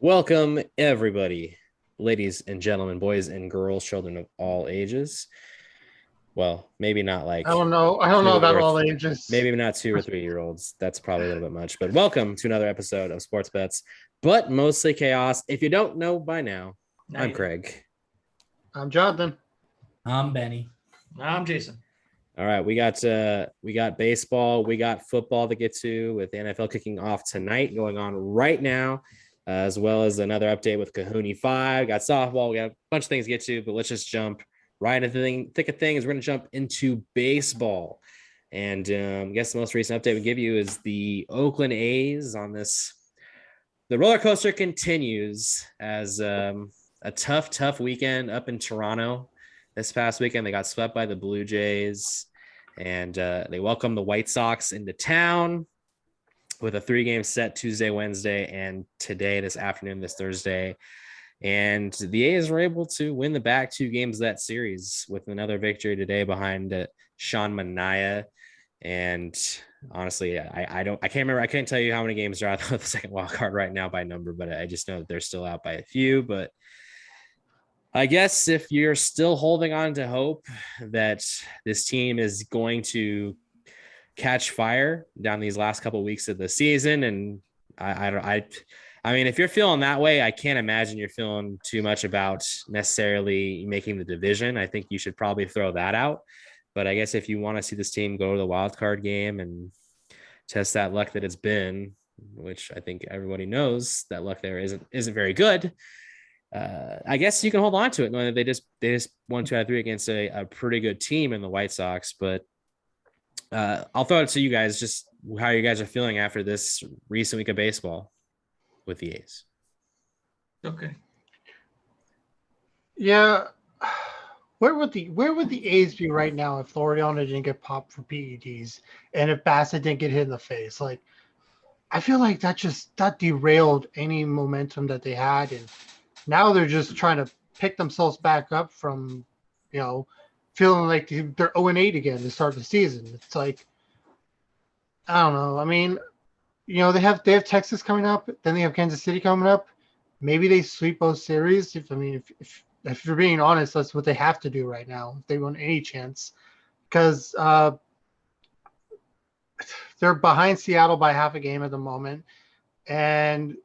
Welcome, everybody, ladies and gentlemen, boys and girls, children of all ages. Well, maybe not like I don't know. I don't know two about or all ages. maybe not 2 or 3 year olds. That's probably a little bit much. But welcome to another episode of Sports Bets, but mostly chaos. If you don't know by now, I'm Craig. I'm Jonathan. I'm Benny. I'm Jason. All right, we got baseball, we got football to get to with the NFL kicking off tonight, going on right now, as well as another update with Cohooney 5. Got softball, we got a bunch of things to get to, but let's just jump right into the thick of things. We're going to jump into baseball, and I guess the most recent update we give you is the Oakland A's on this. The roller coaster continues as a tough weekend up in Toronto. This past weekend, they got swept by the Blue Jays, and they welcomed the White Sox into town with a 3-game set Tuesday, Wednesday, and today, this afternoon, this Thursday. And the A's were able to win the back 2 games of that series with another victory today behind Sean Manaea. And honestly, I can't remember. I can't tell you how many games are out of the second wild card right now by number, but I just know that they're still out by a few. But I guess if you're still holding on to hope that this team is going to catch fire down these last couple of weeks of the season, and I mean, if you're feeling that way, I can't imagine you're feeling too much about necessarily making the division. I think you should probably throw that out. But I guess if you want to see this team go to the wild card game and test that luck that it's been, which I think everybody knows that luck there isn't very good. I guess you can hold on to it knowing that they just won 2 out of 3 against a pretty good team in the White Sox. But I'll throw it to you guys, just how you guys are feeling after this recent week of baseball with the A's. Okay. Yeah. Where would the A's be right now if Laureano didn't get popped for PEDs and if Bassett didn't get hit in the face? Like, I feel like that derailed any momentum that they had, and now they're just trying to pick themselves back up from, feeling like they're 0-8 again to start the season. It's like, I don't know. I mean, they have Texas coming up, then they have Kansas City coming up. Maybe they sweep both series. If you're being honest, that's what they have to do right now if they want any chance, because they're behind Seattle by half a game at the moment, and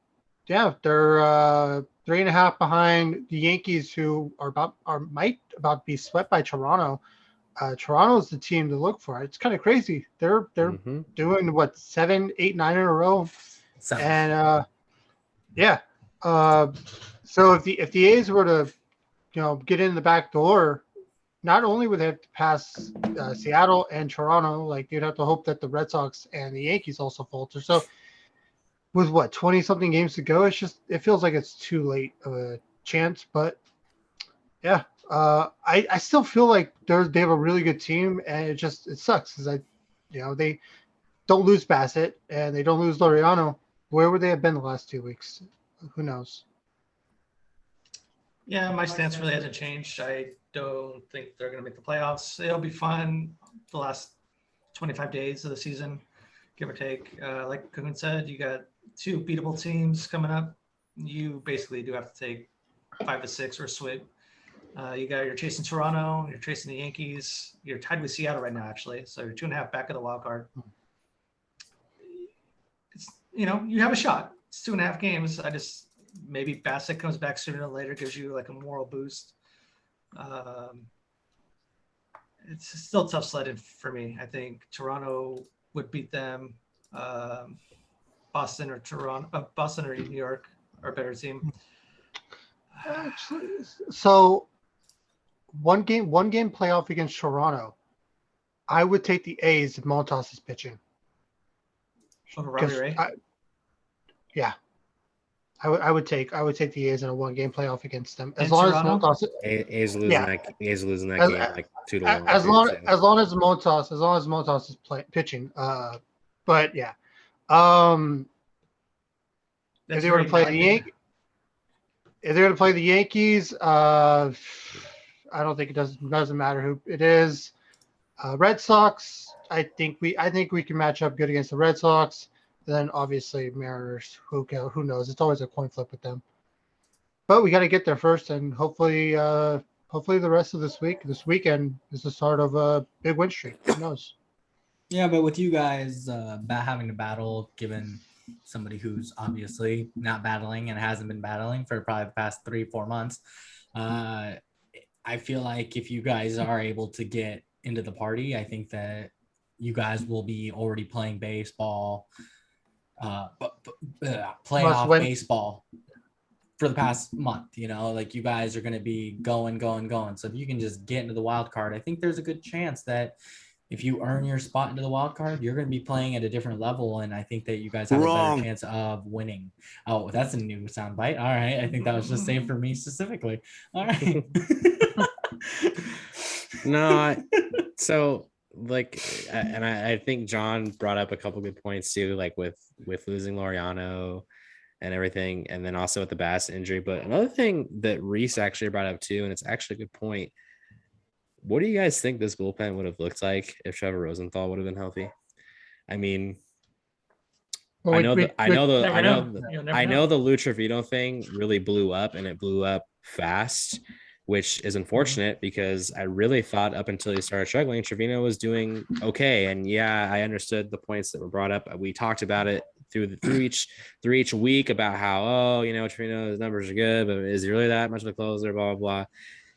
yeah, they're 3.5 behind the Yankees, who might about to be swept by Toronto. Toronto's the team to look for. It's kind of crazy. They're doing what, 7, 8, 9 in a row, and yeah. So if the A's were to get in the back door, not only would they have to pass Seattle and Toronto, like you'd have to hope that the Red Sox and the Yankees also falter. So with 20-something games to go, it feels like it's too late of a chance. But yeah, I still feel like they have a really good team, and it sucks because they don't lose Bassett and they don't lose Laureano. Where would they have been the last 2 weeks? Who knows? Yeah, my stance really hasn't changed. I don't think they're going to make the playoffs. It'll be fun the last 25 days of the season, give or take. Like Cohooney said, you got 2 beatable teams coming up. You basically do have to take 5 to 6 or sweep. You're chasing Toronto, you're chasing the Yankees. You're tied with Seattle right now, actually. So you're 2.5 back of the wild card. It's, you have a shot. It's 2.5 games. Maybe Bassett comes back sooner than later, gives you like a moral boost. It's still tough sledding for me. I think Toronto would beat them. Boston or New York are a better team. So one game playoff against Toronto, I would take the A's if Montas is pitching. Over Robbie Ray? Yeah. I would take the A's in a 1-game playoff against them as And long Toronto? A's losing that game like 2-1. As long as Montas is pitching. But yeah. If they were to play the Yankees, I don't think it doesn't matter who it is. Red Sox, I think we can match up good against the Red Sox. And then obviously Mariners, who knows? It's always a coin flip with them. But we got to get there first, and hopefully the rest of this weekend is the start of a big win streak. Who knows? Yeah, but with you guys having to battle, given somebody who's obviously not battling and hasn't been battling for probably the past 3-4 months, I feel like if you guys are able to get into the party, I think that you guys will be already playing baseball, playoff baseball for the past month. Like you guys are going to be going. So if you can just get into the wild card, I think there's a good chance that if you earn your spot into the wild card, you're going to be playing at a different level. And I think that you guys have a better chance of winning. Oh, that's a new soundbite. All right. I think that was just saved for me specifically. All right. No, so like, and I think John brought up a couple good points too, like with losing Laureano and everything, and then also with the Bass injury. But another thing that Rist actually brought up too, and it's actually a good point. What do you guys think this bullpen would have looked like if Trevor Rosenthal would have been healthy? I mean, I know the Lou Trevino thing really blew up, and it blew up fast, which is unfortunate because I really thought up until he started struggling, Trevino was doing okay. And yeah, I understood the points that were brought up. We talked about it through each week about how, Trevino's numbers are good, but is he really that much of a closer? Blah, blah, blah.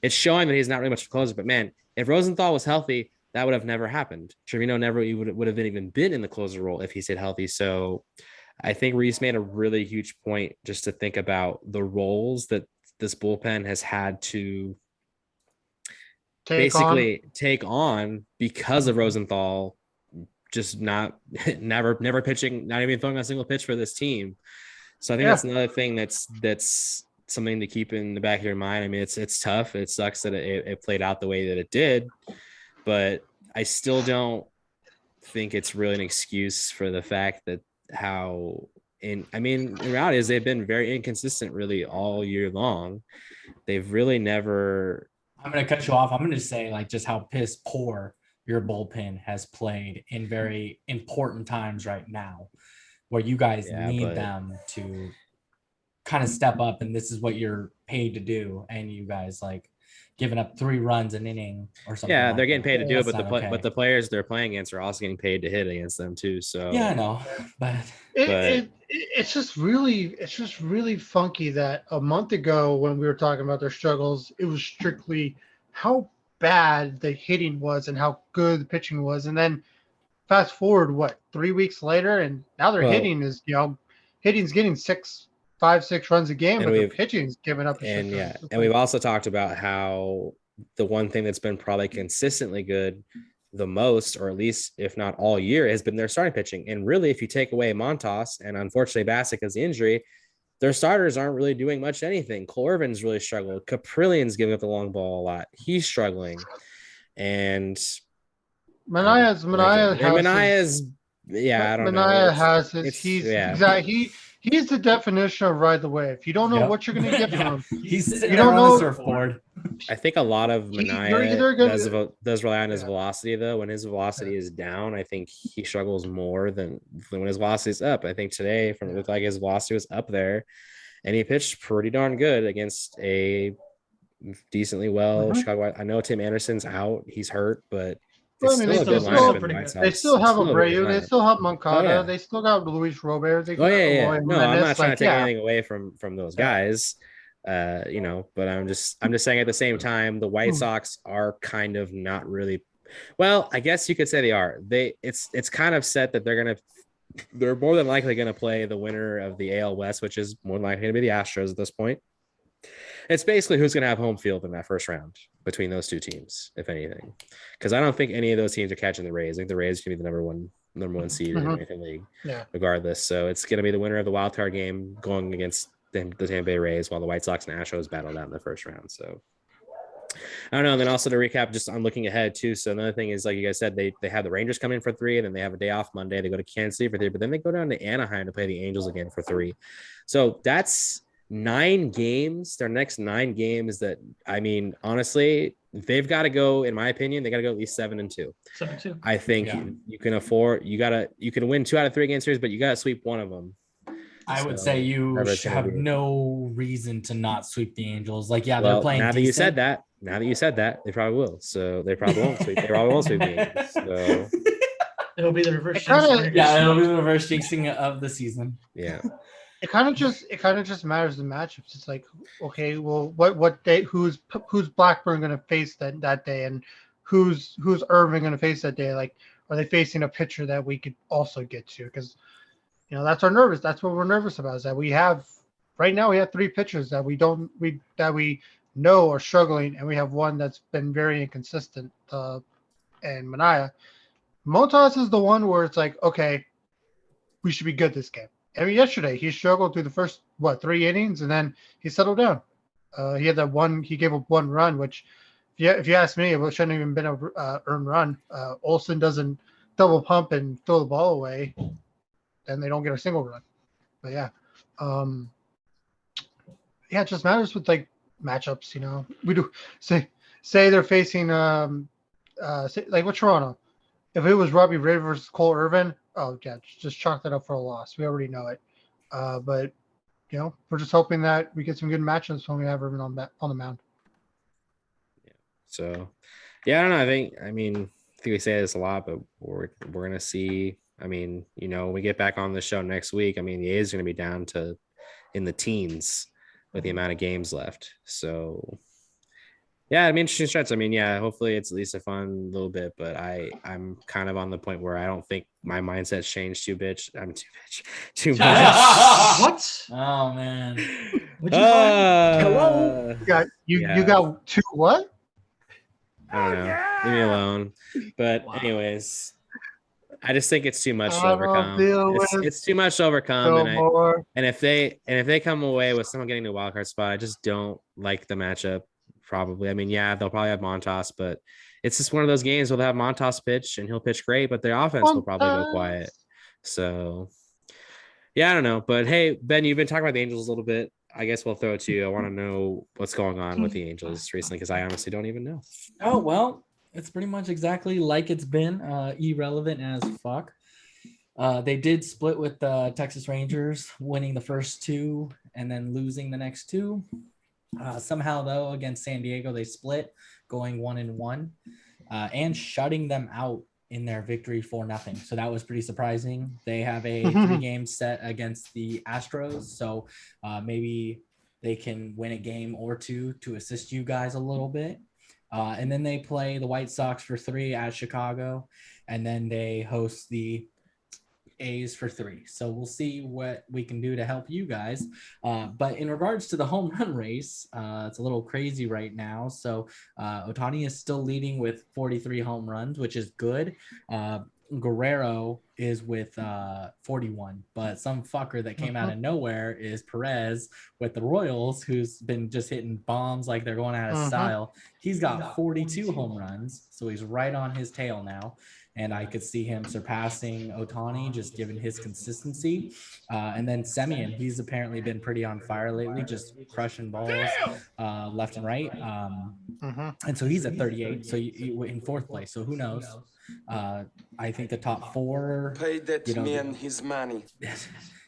It's showing that he's not really much of a closer, but man, if Rosenthal was healthy, that would have never happened. Trevino would have even been in the closer role if he stayed healthy. So I think Rist made a really huge point just to think about the roles that this bullpen has had to take on because of Rosenthal just never pitching, not even throwing a single pitch for this team. So I think that's another thing that's something to keep in the back of your mind. I mean, it's tough. It sucks that it played out the way that it did, but I still don't think it's really an excuse for the fact that the reality is they've been very inconsistent really all year long. They've really never. I'm going to cut you off. I'm going to say like just how piss poor your bullpen has played in very important times right now, where you guys need them to kind of step up, and this is what you're paid to do, and you guys like giving up 3 runs an inning or something. Yeah, they're getting paid to do it, but the players they're playing against are also getting paid to hit against them too. So yeah, I know, but it's just really funky that a month ago when we were talking about their struggles, it was strictly how bad the hitting was and how good the pitching was, and then fast forward 3 weeks later, and now their hitting's getting 5-6 runs a game, but the pitching's giving up. And we've also talked about how the one thing that's been probably consistently good the most, or at least if not all year, has been their starting pitching. And really, if you take away Montas and unfortunately Bassick has the injury, their starters aren't really doing much anything. Cole Irvin's really struggled. Caprillian's giving up the long ball a lot. He's struggling. And Manaea has his. He's the definition of ride the wave. You don't know what you're going to get from him. He's sitting there on the surfboard. I think a lot of Manaea does rely on his velocity, though. When his velocity is down, I think he struggles more than when his velocity is up. I think today, it looked like his velocity was up there, and he pitched pretty darn good against a decently Chicago. I know Tim Anderson's out; he's hurt, but it's still a good lineup. They still have Abreu. They still have Moncada. They still got Luis Robert. No, I'm not trying to take anything away from those guys. But I'm just saying at the same time, the White Sox are kind of not really. Well, I guess you could say they are. It's kind of set that they're more than likely going to play the winner of the AL West, which is more likely going to be the Astros at this point. It's basically who's going to have home field in that first round between those two teams, if anything, because I don't think any of those teams are catching the Rays. I think the Rays can be the number one seed in anything league, regardless. So it's going to be the winner of the wild card game going against the Tampa Bay Rays, while the White Sox and Astros battled out in the first round. So I don't know. And then also to recap, just on looking ahead too. So another thing is, like you guys said, they have the Rangers come in for 3, and then they have a day off Monday. They go to Kansas City for 3, but then they go down to Anaheim to play the Angels again for 3. So that's 9 games. Their next 9 games that, I mean, honestly, they've got to go, in my opinion, they got to go at least 7-2. 7-2. I think you can afford, you can win 2 out of 3 game series, but you got to sweep one of them. I would say you have no reason to not sweep the Angels. Like, yeah, they're playing. Now that decent. you said that, they probably will. So they probably won't sweep. They probably won't sweep the Angels. So it'll be the reverse. It'll be the reverse jinxing of the season. Yeah. It kind of just matters the matchups. It's like, okay, well, what day? Who's Blackburn going to face that day, and who's Irving going to face that day? Like, are they facing a pitcher that we could also get to? Because that's what we're nervous about. Is that we have 3 pitchers that we know are struggling, and we have one that's been very inconsistent. And Manaea. Montas is the one where it's like, okay, we should be good this game. I mean, yesterday he struggled through the first 3 innings, and then he settled down. He had that one. He gave up 1 run, which, if you ask me, it shouldn't have even been a earned run. Olsen doesn't double pump and throw the ball away, then they don't get a single run. But it just matters with like matchups. We do say they're facing like with Toronto. If it was Robbie Ray versus Cole Irvin, oh yeah, just chalk that up for a loss. We already know it. But we're just hoping that we get some good matchups when we have Irvin on the mound. Yeah. So, I don't know. I think we say this a lot, but we're gonna see. When we get back on the show next week, the A's are gonna be down to in the teens with the amount of games left. So. Yeah, it'd be interesting stretch. Hopefully it's at least a fun little bit, but I'm kind of on the point where I don't think my mindset's changed too much. What? Oh man. What'd you call Hello? You got 2 what? I don't know. Leave me alone. But anyways, I just think it's too much to overcome. It's too much to overcome. And if they come away with someone getting to a wild card spot, I just don't like the matchup. Probably. They'll probably have Montas, but it's just one of those games where they'll have Montas pitch and he'll pitch great, but their offense will probably go quiet. So, I don't know. But hey, Ben, you've been talking about the Angels a little bit. I guess we'll throw it to you. I want to know what's going on with the Angels recently because I honestly don't even know. Oh, well, it's pretty much exactly like it's been. Irrelevant as fuck. They did split with the Texas Rangers, winning the first 2 and then losing the next 2. Somehow, though, against San Diego, they split, going 1-1, and shutting them out in their victory 4-0. So that was pretty surprising. They have a 3-game set against the Astros, so maybe they can win a game or 2 to assist you guys a little bit. And then they play the White Sox for 3 at Chicago, and then they host the A's for 3. So we'll see what we can do to help you guys. But in regards to the home run race, it's a little crazy right now. So Ohtani is still leading with 43 home runs, which is good. Guerrero is with 41, but some fucker that came out of nowhere is Perez with the Royals, who's been just hitting bombs like they're going out of style. He's got 42 home runs, so he's right on his tail now. And I could see him surpassing Ohtani, just given his consistency. And then Semien, he's apparently been pretty on fire lately, just crushing balls left and right. And so he's at 38, so in 4th place. So who knows? I think the top 4. Pay that man his money.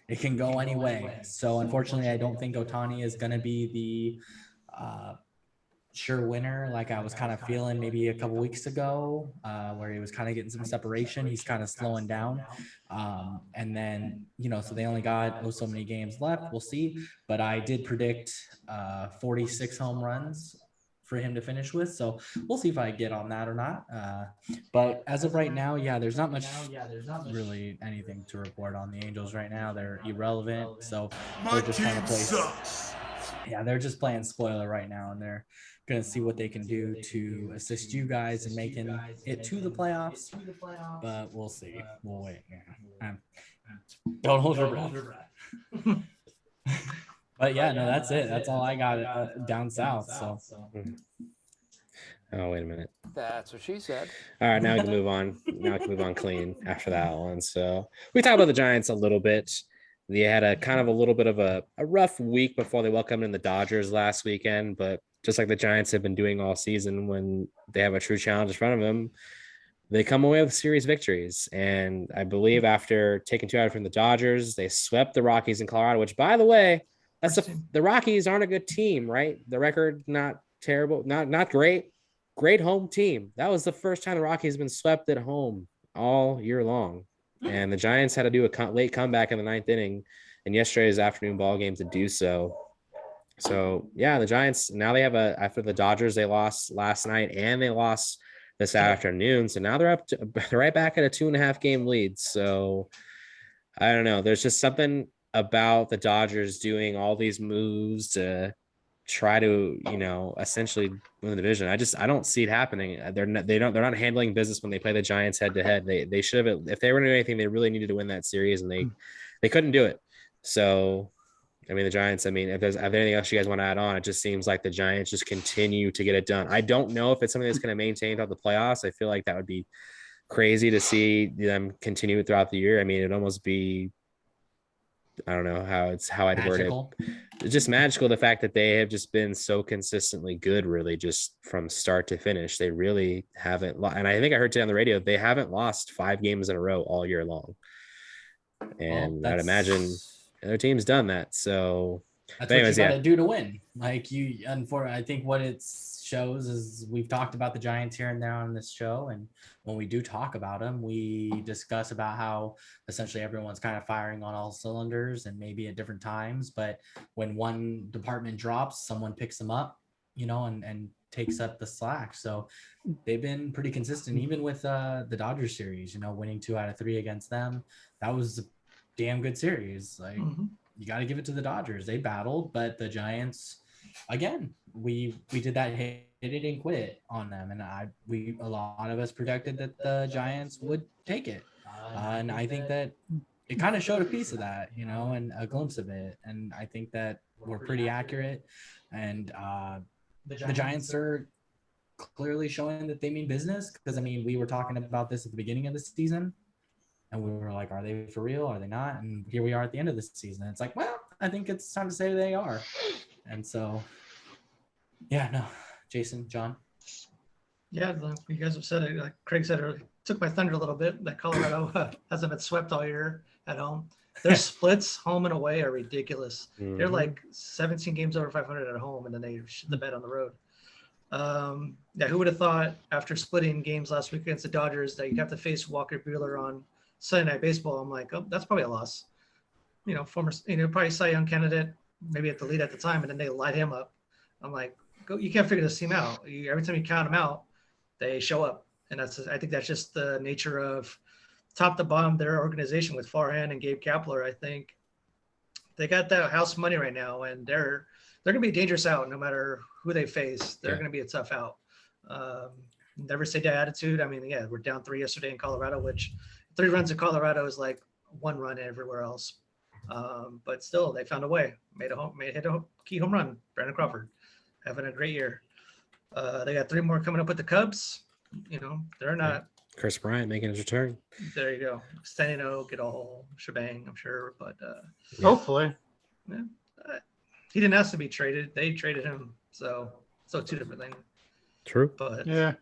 It can go any way. So unfortunately, I don't think Ohtani is going to be the sure winner like I was kind of feeling maybe a couple weeks ago, where he was kind of getting some separation. He's kind of slowing down, and then so they only got so many games left. We'll see, but I did predict 46 home runs for him to finish with, so we'll see if I get on that or not. But as of right now, there's not much really anything to report on the Angels right now. They're irrelevant, so they're just trying to play. They're just playing spoiler right now, and they're going to see what they can do to assist you guys in making it to the playoffs. But we'll see. We'll wait. Don't hold your breath. But that's it. That's all I got down south. So. Oh, wait a minute. That's what she said. All right, now we can move on. Now we can move on clean after that one. So we talked about the Giants a little bit. They had a kind of a little bit of a rough week before they welcomed in the Dodgers last weekend, but just like the Giants have been doing all season when they have a true challenge in front of them, they come away with series victories. And I believe after taking 2 out from the Dodgers, they swept the Rockies in Colorado, which, by the way, the Rockies aren't a good team, right? The record, not terrible, not great. Great home team. That was the first time the Rockies have been swept at home all year long. And the Giants had to do a late comeback in the 9th inning in yesterday's afternoon ball game to do so. So, yeah, the Giants, now they have after the Dodgers, they lost last night and they lost this afternoon. So now they're right back at a 2.5 game lead. So I don't know. There's just something about the Dodgers doing all these moves to try to, essentially win the division. I don't see it happening. They're not handling business when they play the Giants head to head. They should have, if they were to do anything, they really needed to win that series, and they couldn't do it. So, I mean, the Giants, if there's anything else you guys want to add on, it just seems like the Giants just continue to get it done. I don't know if it's something that's going to maintain throughout the playoffs. I feel like that would be crazy to see them continue throughout the year. I mean, it'd almost be, I don't know how I'd word it. It's just magical, the fact that they have just been so consistently good, really, just from start to finish. They really haven't, and I think I heard today on the radio, they haven't lost 5 games in a row all year long. And I'd imagine other team's done that. So that's what you gotta do to win. I think what it shows is, we've talked about the Giants here and there on this show, and when we do talk about them, we discuss about how essentially everyone's kind of firing on all cylinders and maybe at different times, but when one department drops, someone picks them up, and takes up the slack. So they've been pretty consistent, even with the Dodgers series, winning 2 out of 3 against them. That was a damn good series. Like, you got to give it to the Dodgers. They battled, but the Giants, again, we did that hit it and quit it on them, and a lot of us projected that the Giants would take it, and I think that it kind of showed a piece of that, and a glimpse of it, and I think that we're pretty accurate, and the Giants are clearly showing that they mean business, because we were talking about this at the beginning of the season, and we were like, are they for real? Are they not? And here we are at the end of the season. It's like, well, I think it's time to say they are. And so, yeah, no, Jason, John. Yeah, you guys have said it. Like Craig said, it took my thunder a little bit that Colorado hasn't been swept all year at home. Their splits home and away are ridiculous. They're like 17 games over 500 at home, and then they shit the bed on the road. Who would have thought after splitting games last week against the Dodgers that you'd have to face Walker Buehler on Sunday Night Baseball? I'm like, oh, that's probably a loss. Former, probably Cy Young candidate, maybe at the lead at the time, and then they light him up. I'm like, you can't figure this team out. Every time you count them out, they show up, and I think that's just the nature of top to bottom their organization with Farhan and Gabe Kapler. I think they got that house money right now, and they're going to be dangerous out no matter who they face. They're going to be a tough out. Never say die attitude. We're down 3 yesterday in Colorado, which 3 runs in Colorado is like 1 run everywhere else. But still, they found a way. Hit a key home run. Brandon Crawford having a great year. They got 3 more coming up with the Cubs. They're not. Chris Bryant making his return. There you go. Stanino, get a whole shebang, I'm sure. But hopefully, he didn't ask to be traded. They traded him. So 2 different things. True. But yeah.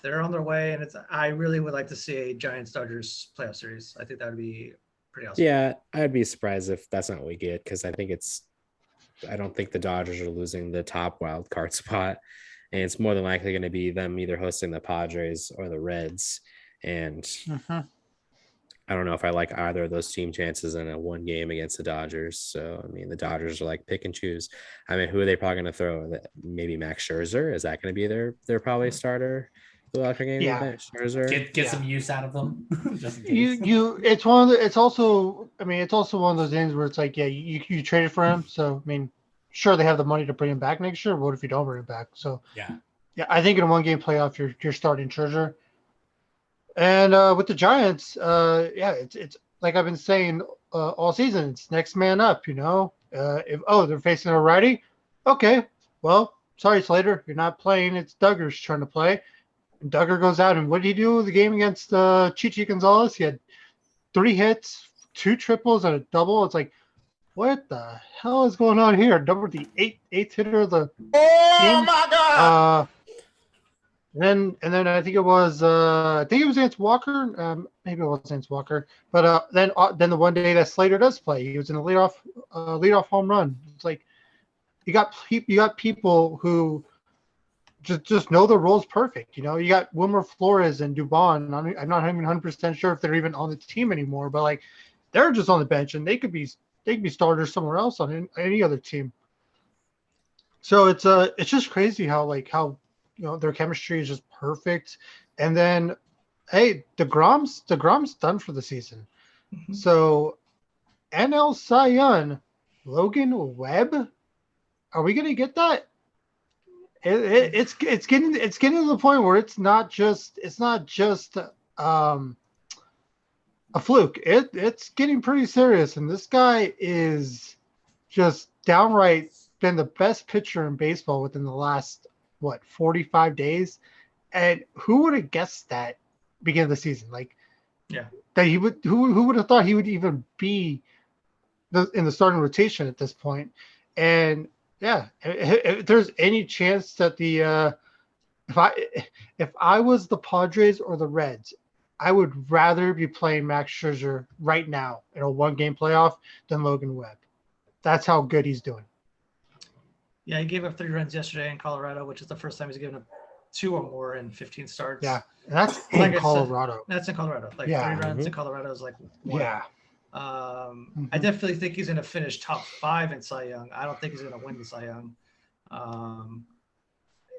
They're on their way, and I really would like to see a Giants-Dodgers playoff series. I think that would be pretty awesome. Yeah, I'd be surprised if that's not what we get, because I don't think the Dodgers are losing the top wild card spot, and it's more than likely going to be them either hosting the Padres or the Reds. And I don't know if I like either of those team chances in a 1 game against the Dodgers. So, the Dodgers are like pick and choose. Who are they probably going to throw? Maybe Max Scherzer? Is that going to be their probably starter? Game? Yeah. Max Scherzer? Get some use out of them. Just in case. It's also one of those things where it's like, yeah, you traded for him. So, sure, they have the money to bring him back next year. What if you don't bring him back? So, yeah, I think in a 1 game playoff, you're starting Scherzer. And with the Giants, it's like I've been saying all season, it's next man up, if they're facing a righty, okay, well, sorry, Slater, you're not playing. It's Duggar's trying to play. And Duggar goes out, and what did he do the game against Chichi Gonzalez? He had 3 hits, 2 triples, and a double. It's like, what the hell is going on here? The eighth hitter of the team. Oh my God! And then I think it was against Walker. Maybe it was against Walker. But then the one day that Slater does play, he was in a leadoff home run. It's like you got people who just know the roles perfect. You know, you got Wilmer Flores and Dubon. I'm not even 100% sure if they're even on the team anymore, but like they're just on the bench and they could be starters somewhere else on any other team. So it's just crazy how their chemistry is just perfect. And then hey, DeGrom's done for the season. Mm-hmm. So NL Cy Young, Logan Webb, are we gonna get that? It's getting to the point where it's not just a fluke. It's getting pretty serious, and this guy is just downright been the best pitcher in baseball within the last 45 days. And who would have guessed that beginning of the season? Like, yeah, that he would. Who would have thought he would even be in the starting rotation at this point? And yeah, if there's any chance that if I was the Padres or the Reds, I would rather be playing Max Scherzer right now in a 1-game playoff than Logan Webb. That's how good he's doing. Yeah, he gave up 3 runs yesterday in Colorado, which is the first time he's given up 2 or more in 15 starts. Yeah, and that's Like in I Colorado. said, that's in Colorado. Like 3 runs in Colorado is like 1. Yeah. I definitely think he's going to finish top 5 in Cy Young. I don't think he's going to win the Cy Young.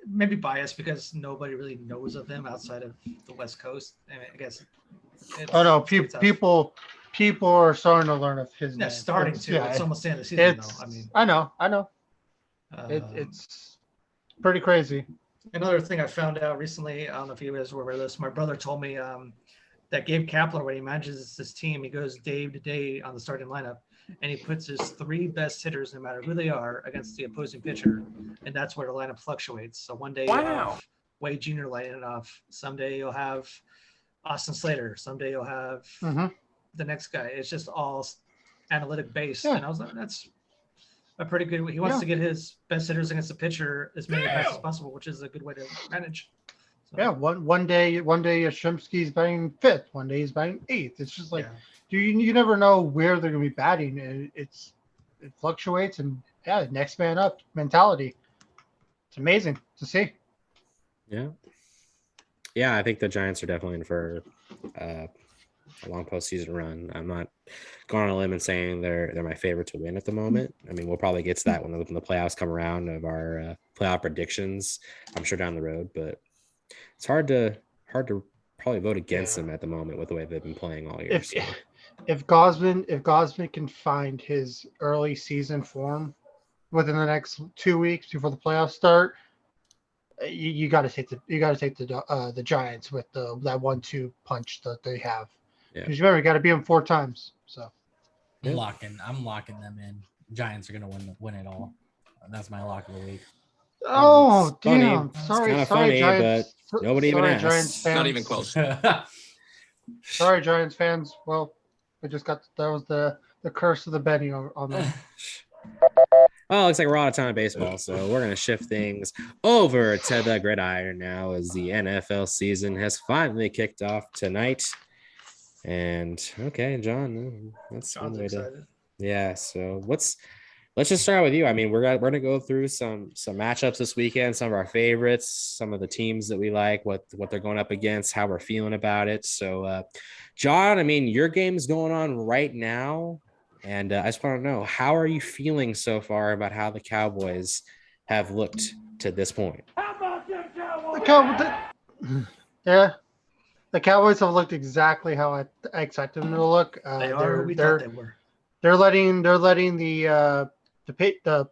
Maybe biased because nobody really knows of him outside of the West Coast. And I guess. People are starting to learn of his name. Starting to. Yeah, it's almost the end of the season, though. I mean, I know. It's pretty crazy. Another thing I found out recently, I don't know if you guys were aware of this. My brother told me that Gabe Kapler, when he manages this team, he goes day to day on the starting lineup, and he puts his 3 best hitters, no matter who they are, against the opposing pitcher, and that's where the lineup fluctuates. So one day you'll have Wade Jr. lighting it off. Someday you'll have Austin Slater. Someday you'll have the next guy. It's just all analytic based. Yeah. And I was like, that's a pretty good. He wants to get his best hitters against the pitcher as many times as possible, which is a good way to manage. So. Yeah, one day Yastrzemski's batting 5th, one day he's batting 8th. It's just like you never know where they're going to be batting, and it fluctuates. And next man up mentality. It's amazing to see. Yeah, I think the Giants are definitely in for a long postseason run. I'm not going on a limb and saying they're my favorite to win at the moment. I mean, we'll probably get to that when the playoffs come around of our playoff predictions, I'm sure, down the road. But it's hard to probably vote against them at the moment with the way they've been playing all year. If Gosman can find his early season form within the next 2 weeks before the playoffs start, you got to take the Giants with that 1-2 punch that they have. Because remember, you got to beat them 4 times. So I'm locking them in. Giants are gonna win it all. That's my lock of the week. Oh, damn! Sorry, Giants. But nobody even asked. Giants fans. Not even close. Sorry, Giants fans. Well, we just got that was the curse of the betting on them. Well, looks like we're out of time of baseball, so we're going to shift things over to the gridiron now as the NFL season has finally kicked off tonight. And okay, John, that's one way to. Yeah, so let's just start with you. I mean, we're going to go through some matchups this weekend, some of our favorites, some of the teams that we like, what they're going up against, how we're feeling about it. So, John, I mean, your game's going on right now. And I just want to know, how are you feeling so far about how the Cowboys have looked to this point? The Cowboys have looked exactly how I expected them to look. They are. We thought they were. They're letting the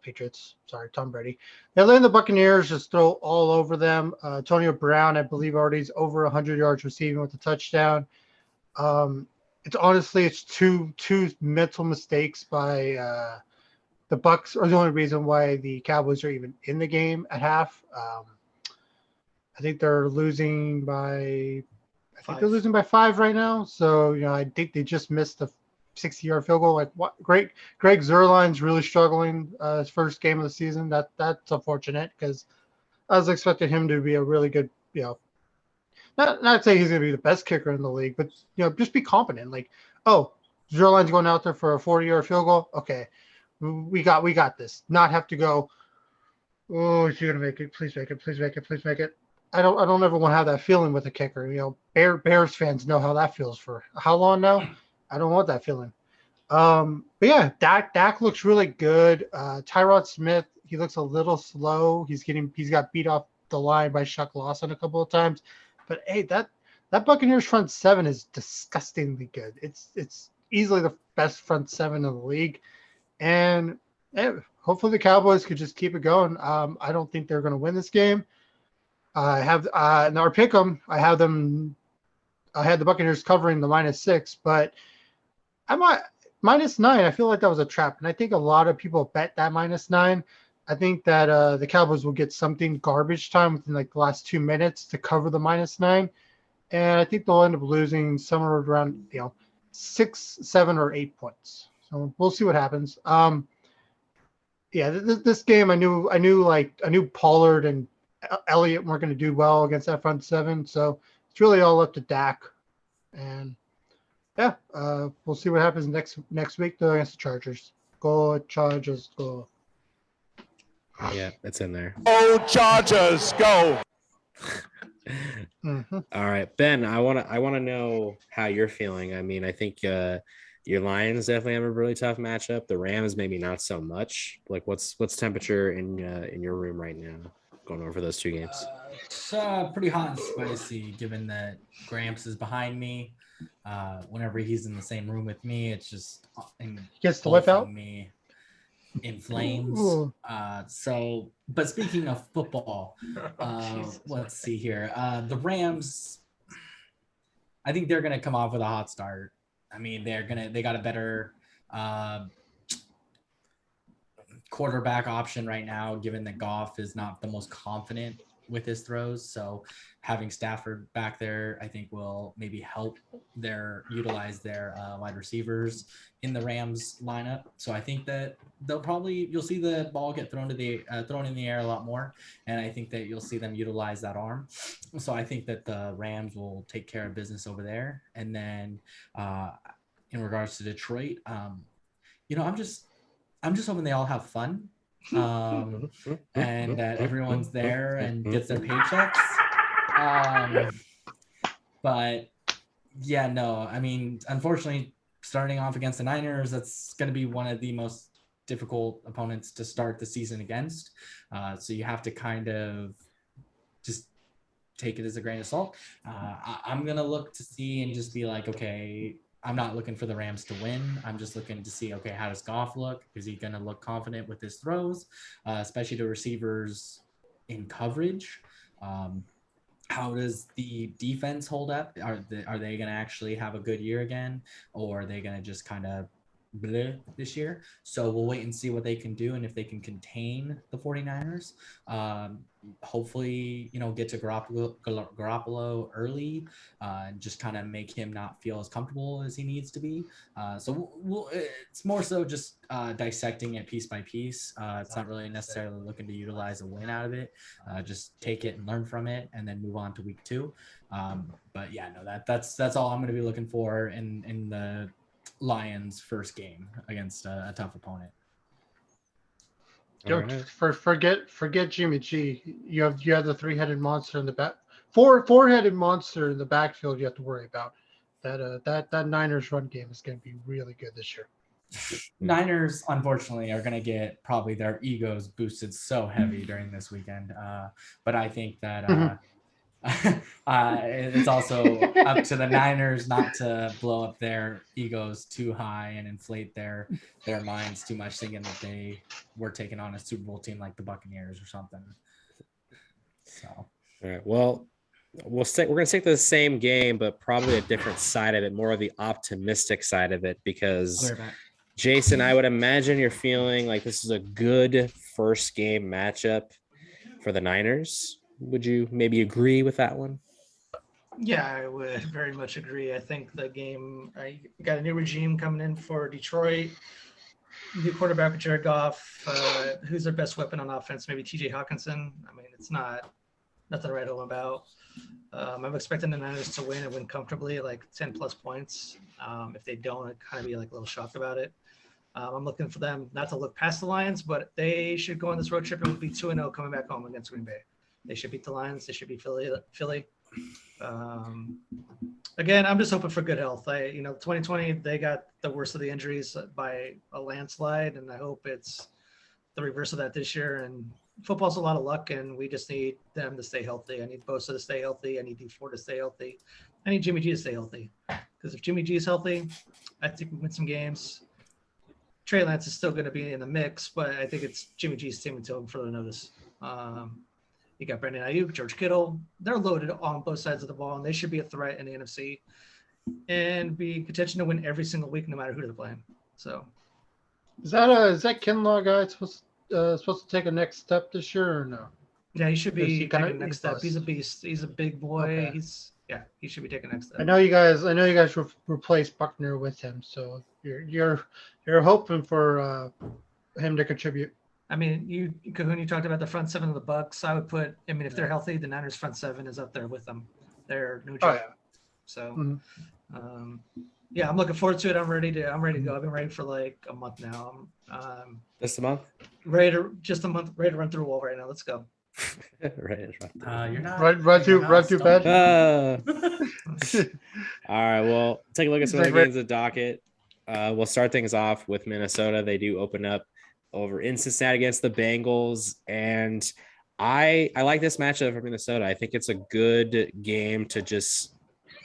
Patriots. Sorry, Tom Brady. They're letting the Buccaneers just throw all over them. Antonio Brown, I believe, already is over 100 yards receiving with a touchdown. It's two mental mistakes by the Bucs are the only reason why the Cowboys are even in the game at half. I think they're losing by 5 right now. So I think they just missed the 60-yard field goal. Like what? Greg Zerline's really struggling his first game of the season. That's unfortunate because I was expecting him to be a really good, not say he's going to be the best kicker in the league, but just be competent. Like, oh, Zerline's going out there for a 40-yard field goal. Okay, we got this. Not have to go. Oh, is he going to make it? Please make it. Please make it. Please make it. I don't ever want to have that feeling with a kicker. Bears fans know how that feels for how long now. I don't want that feeling. But yeah, Dak looks really good. Tyrod Smith, he looks a little slow. He's got beat off the line by Chuck Lawson a couple of times. But hey, that Buccaneers front seven is disgustingly good. It's easily the best front seven in the league. And hopefully the Cowboys could just keep it going. I don't think they're going to win this game. I have in our pick'em, I had the Buccaneers covering the -6, but I'm at -9. I feel like that was a trap, and I think a lot of people bet that -9. I think that the Cowboys will get something garbage time within like the last 2 minutes to cover the -9, and I think they'll end up losing somewhere around 6, 7, or 8 points. So we'll see what happens. Yeah, this game I knew Pollard and Elliott weren't going to do well against that front seven, so it's really all up to Dak. And yeah, we'll see what happens next week though against the Chargers. Go Chargers, go! Yeah, it's in there. Go Chargers, go! Mm-hmm. All right, Ben, I want to know how you're feeling. I mean, I think your Lions definitely have a really tough matchup. The Rams maybe not so much. Like, what's temperature in your room right now? Going over those two games. It's pretty hot and spicy given that Gramps is behind me. Whenever he's in the same room with me, it's just Gets the whip out? engulfing me in flames. Ooh. But speaking of football, let's see here. The Rams, I think they're gonna come off with a hot start. I mean, they got a better quarterback option right now, given that Goff is not the most confident with his throws. So having Stafford back there, I think will maybe help utilize their wide receivers in the Rams lineup. So I think that you'll see the ball get thrown in the air a lot more. And I think that you'll see them utilize that arm. So I think that the Rams will take care of business over there. And then in regards to Detroit, I'm just hoping they all have fun, and that everyone's there and gets their paychecks. But yeah, no, I mean, unfortunately, starting off against the Niners, that's going to be one of the most difficult opponents to start the season against. So you have to kind of just take it as a grain of salt. I'm going to look to see and just be like, okay, I'm not looking for the Rams to win. I'm just looking to see, okay, how does Goff look? Is he going to look confident with his throws, especially to receivers in coverage? How does the defense hold up? Are they going to actually have a good year again, or are they going to just kind of bleh this year? So we'll wait and see what they can do and if they can contain the 49ers. Hopefully, get to Garoppolo early and just kind of make him not feel as comfortable as he needs to be. So it's more so just dissecting it piece by piece. It's not really necessarily looking to utilize a win out of it. Just take it and learn from it and then move on to week 2. But yeah, no, that's all I'm going to be looking for in the Lions' first game against a tough opponent. Forget Jimmy G. You have the 3-headed monster in the back, four-headed monster in the backfield. You have to worry about that Niners run game is going to be really good this year. Niners, unfortunately, are going to get probably their egos boosted so heavy during this weekend. But I think that it's also up to the Niners not to blow up their egos too high and inflate their minds too much, thinking that they were taking on a Super Bowl team like the Buccaneers or something. So, all right. Well, we're going to take the same game, but probably a different side of it, more of the optimistic side of it, because Jason, I would imagine you're feeling like this is a good first game matchup for the Niners. Would you maybe agree with that one? Yeah, I would very much agree. I think the game, I got a new regime coming in for Detroit. New quarterback with Jared Goff. Who's their best weapon on offense? Maybe TJ Hawkinson. I mean, it's nothing to write home about. I'm expecting the Niners to win and win comfortably, like 10 plus points. If they don't, I'd kind of be like a little shocked about it. I'm looking for them not to look past the Lions, but they should go on this road trip and be 2-0 coming back home against Green Bay. They should beat the Lions. They should beat Philly. Again, I'm just hoping for good health. 2020, they got the worst of the injuries by a landslide, and I hope it's the reverse of that this year. And football's a lot of luck, and we just need them to stay healthy. I need Bosa to stay healthy. I need D4 to stay healthy. I need Jimmy G to stay healthy. Because if Jimmy G is healthy, I think we win some games. Trey Lance is still going to be in the mix, but I think it's Jimmy G's team until further notice. You got Brandon Ayuk, George Kittle. They're loaded on both sides of the ball, and they should be a threat in the NFC and be in contention to win every single week, no matter who they're playing. So, Is that Kinlaw guy supposed to take a next step this year or no? yeah, he should Is be he taking kinda- the next step. He's a beast. He's a big boy. Okay. He should be taking the next step. I know you guys replaced Buckner with him, so you're hoping for him to contribute. I mean, Cohooney, you talked about the front seven of the Bucks. I would put. I mean, if they're healthy, the Niners front seven is up there with them. They're no joke. Oh yeah. So, Mhm. yeah, I'm looking forward to it. I'm ready to go. I've been ready for like a month now. Just a month. Ready to run through a wall right now. Let's go. Right. You're not Run through bed. All right. Well, take a look at some of the Like- games of docket. We'll start things off with Minnesota. They do open up over in Cincinnati against the Bengals, and I like this matchup for Minnesota. I think it's a good game to just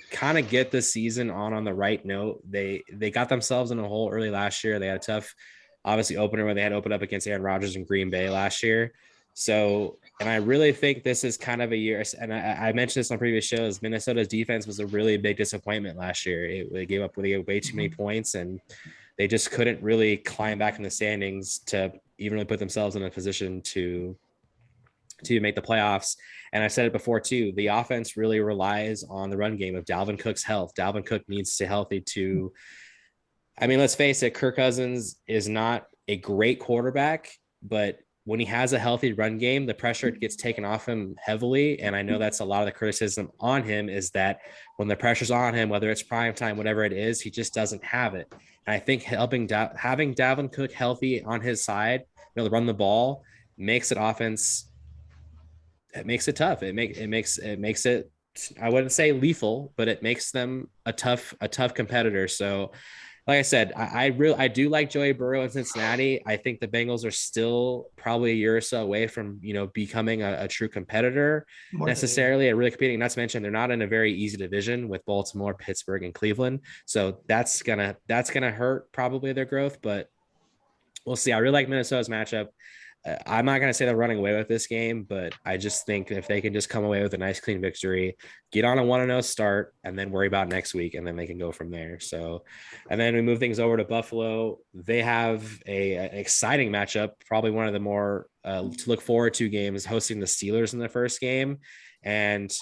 kind of get the season on the right note. They got themselves in a hole early last year. They had a tough, obviously, opener where they had to open up against Aaron Rodgers in Green Bay last year. So, and I really think this is kind of a year, and I mentioned this on previous shows, Minnesota's defense was a really big disappointment last year. They gave way too many points, and they just couldn't really climb back in the standings to even really put themselves in a position to make the playoffs. And I said it before too, the offense really relies on the run game of Dalvin Cook's health. Dalvin Cook needs to stay healthy to, I mean, let's face it, Kirk Cousins is not a great quarterback, but when he has a healthy run game, the pressure gets taken off him heavily. And I know that's a lot of the criticism on him, is that when the pressure's on him, whether it's prime time, whatever it is, he just doesn't have it. And I think having Dalvin Cook healthy on his side, to run the ball, makes it offense. It makes it tough. It makes it, I wouldn't say lethal, but it makes them a tough competitor. So, like I said, I do like Joey Burrow in Cincinnati. I think the Bengals are still probably a year or so away from, becoming a true competitor necessarily at really competing. Not to mention they're not in a very easy division with Baltimore, Pittsburgh, and Cleveland. So that's gonna hurt probably their growth, but we'll see. I really like Minnesota's matchup. I'm not going to say they're running away with this game, but I just think if they can just come away with a nice, clean victory, get on a 1-0 start, and then worry about next week, and then they can go from there. So, and then we move things over to Buffalo. They have an exciting matchup, probably one of the more to look forward to games, hosting the Steelers in the first game. And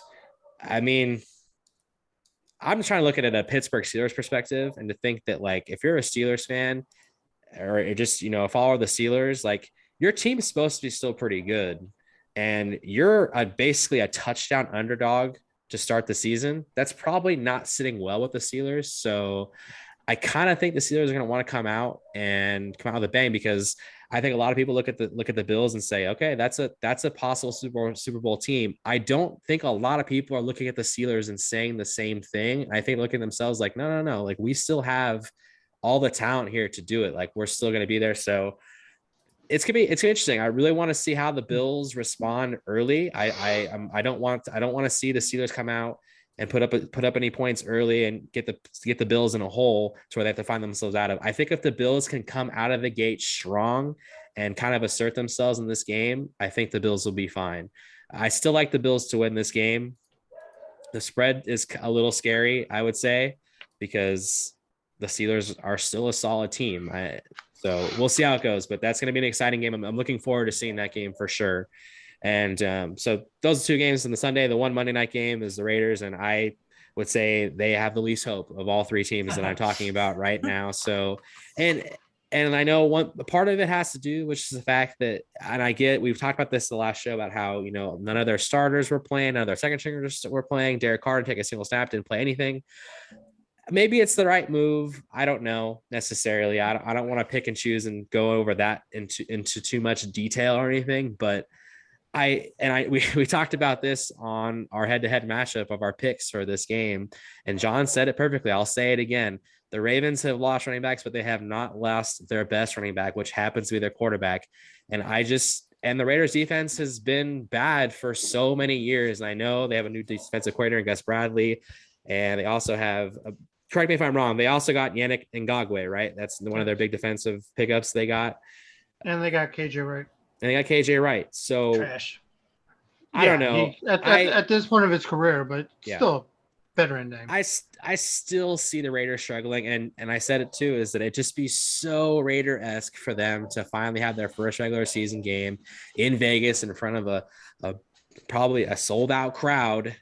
I mean, I'm trying to look at it at a Pittsburgh Steelers perspective, and to think that, like, if you're a Steelers fan or just, follow the Steelers, like, your team is supposed to be still pretty good, and you're basically a touchdown underdog to start the season. That's probably not sitting well with the Steelers. So I kind of think the Steelers are going to want to come out with a bang, because I think a lot of people look at the Bills and say, okay, that's a possible Super Bowl team. I don't think a lot of people are looking at the Steelers and saying the same thing. I think looking at themselves like, no, like, we still have all the talent here to do it. Like, we're still going to be there. So it's gonna be interesting. I really want to see how the Bills respond early. I don't want to see the Steelers come out and put up any points early and get the Bills in a hole to where they have to find themselves out of. I think if the Bills can come out of the gate strong and kind of assert themselves in this game, I think the Bills will be fine. I still like the Bills to win this game. The spread is a little scary, I would say, because the Steelers are still a solid team. So we'll see how it goes, but that's going to be an exciting game. I'm looking forward to seeing that game for sure. And so those are two games in the Sunday. The one Monday night game is the Raiders, and I would say they have the least hope of all three teams that I'm talking about right now. So, and I know one part of it has to do, which is the fact that, and we've talked about this in the last show about how, none of their starters were playing, none of their second stringers were playing. Derek Carr didn't take a single snap, didn't play anything. Maybe it's the right move. I don't know necessarily. I don't want to pick and choose and go over that into too much detail or anything, but we talked about this on our head-to-head matchup of our picks for this game, and John said it perfectly. I'll say it again. The Ravens have lost running backs, but they have not lost their best running back, which happens to be their quarterback. And the Raiders defense has been bad for so many years. And I know they have a new defensive coordinator, Gus Bradley, and they also have correct me if I'm wrong, they also got Yannick Ngakoue, right? That's one of their big defensive pickups they got. And they got KJ Wright. And they got KJ Wright. So Trash. I don't know. At this point of his career, but still veteran name. I still see the Raiders struggling. And I said it too, is that it just be so Raider-esque for them to finally have their first regular season game in Vegas in front of a probably a sold out crowd,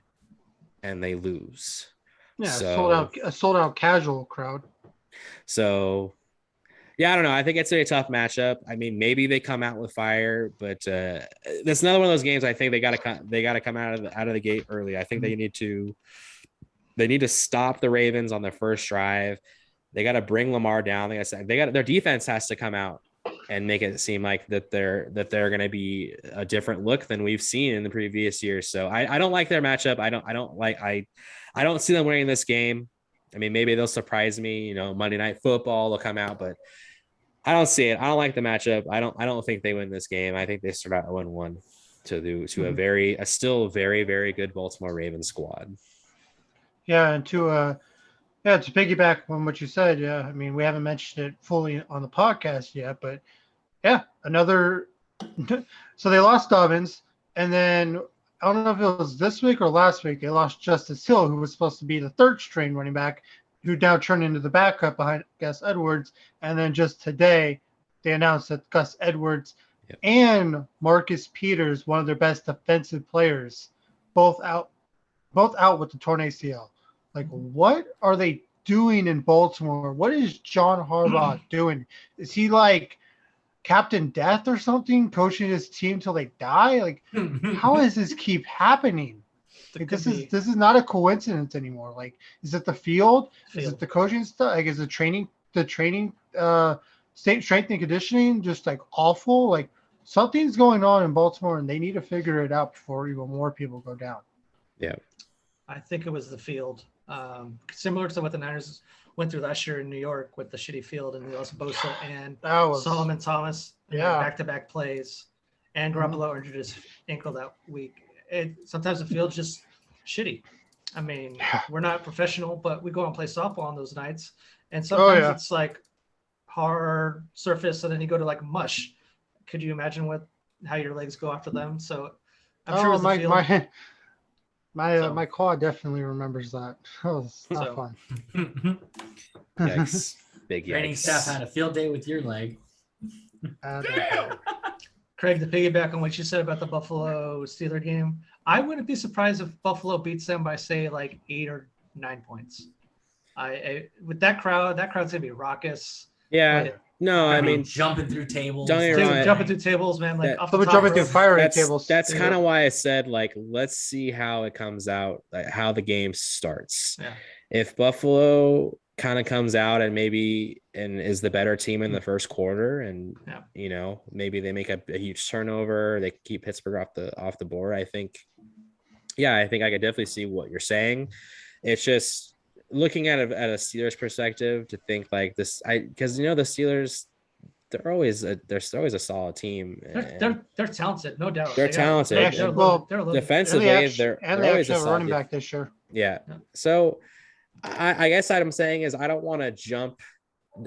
and they lose. Yeah, a sold out casual crowd. So yeah, I don't know. I think it's a tough matchup. I mean, maybe they come out with fire, but that's another one of those games. I think they got to come out of the gate early. I think they need to stop the Ravens on their first drive. They got to bring Lamar down. Like I said, their defense has to come out and make it seem like that they're going to be a different look than we've seen in the previous years. So I don't like their matchup. I don't see them winning this game. I mean, maybe they'll surprise me. Monday Night Football, they'll come out, but I don't see it. I don't like the matchup. I don't think they win this game. I think they start out 0-1 to a still very, very good Baltimore Ravens squad. Yeah, and to piggyback on what you said, yeah, I mean, we haven't mentioned it fully on the podcast yet, but yeah, so they lost Dobbins, and then I don't know if it was this week or last week, they lost Justice Hill, who was supposed to be the third string running back, who now turned into the backup behind Gus Edwards. And then just today, they announced that Gus Edwards and Marcus Peters, one of their best defensive players, both out with the torn ACL. Like, what are they doing in Baltimore? What is John Harbaugh doing? Is he like Captain Death or something, coaching his team till they die? Like, how does this keep happening? Like, this is not a coincidence anymore. Like, is it the field? Is it the coaching stuff? Like, is the training strength and conditioning just like awful? Like, something's going on in Baltimore, and they need to figure it out before even more people go down. Yeah, I think it was the field, similar to what the Niners went through last year in New York with the shitty field, and also Bosa and Solomon Thomas, back-to-back plays, and Garoppolo injured his ankle that week. Sometimes the field's just shitty. I mean, we're not professional, but we go and play softball on those nights, and sometimes it's like hard surface, and then you go to like mush. Could you imagine how your legs go after them? So I'm sure it was the field. My quad definitely remembers that. Oh, it's not fun. Yikes. Big yikes. Training staff had a field day with your leg. Craig, to piggyback on what you said about the Buffalo Steeler game, I wouldn't be surprised if Buffalo beats them by, say, like 8 or 9 points. With that crowd's gonna be raucous. Yeah. I mean, jumping through tables. Jumping through tables, man. Like jumping through fire tables. That's kind of why I said, like, let's see how it comes out, like how the game starts. Yeah. If Buffalo kind of comes out and is the better team in the first quarter, and maybe they make a huge turnover, they keep Pittsburgh off the board. I think I could definitely see what you're saying. It's just looking at a Steelers perspective to think like this, because the Steelers, they're always a solid team. They're talented, no doubt. They're talented. They're defensively, they're always a solid running back this year. Yeah. So I guess what I'm saying is I don't want to jump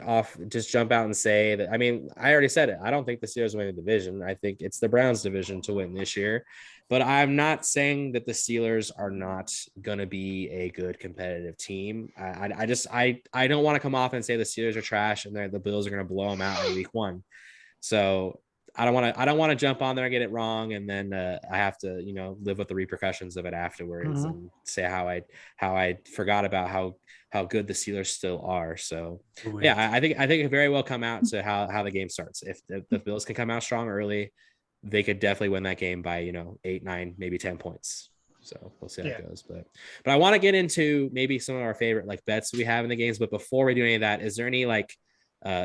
out and say that. I mean, I already said it. I don't think the Steelers win the division. I think it's the Browns' division to win this year. But I'm not saying that the Steelers are not going to be a good competitive team. I don't want to come off and say the Steelers are trash and the Bills are going to blow them out in week 1. So I don't want to jump on there and get it wrong, and then I have to, live with the repercussions of it afterwards and say how I forgot about how good the Steelers still are. So yeah, I think it very well come out to how the game starts. If the Bills can come out strong early, they could definitely win that game by 8, 9, maybe 10 points. So we'll see how it goes. But I want to get into maybe some of our favorite bets we have in the games. But before we do any of that, is there any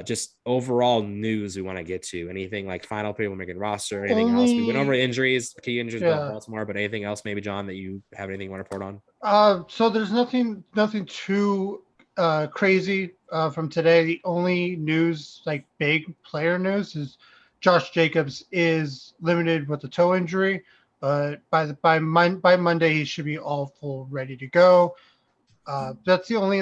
just overall news we want to get to? Anything final people making roster? Anything else? We went over injuries, key injuries about Baltimore, but anything else maybe, John, that you have anything you want to report on? So there's nothing too crazy from today. The only news, big player news, is Josh Jacobs is limited with a toe injury, but by Monday he should be all full, ready to go. That's the only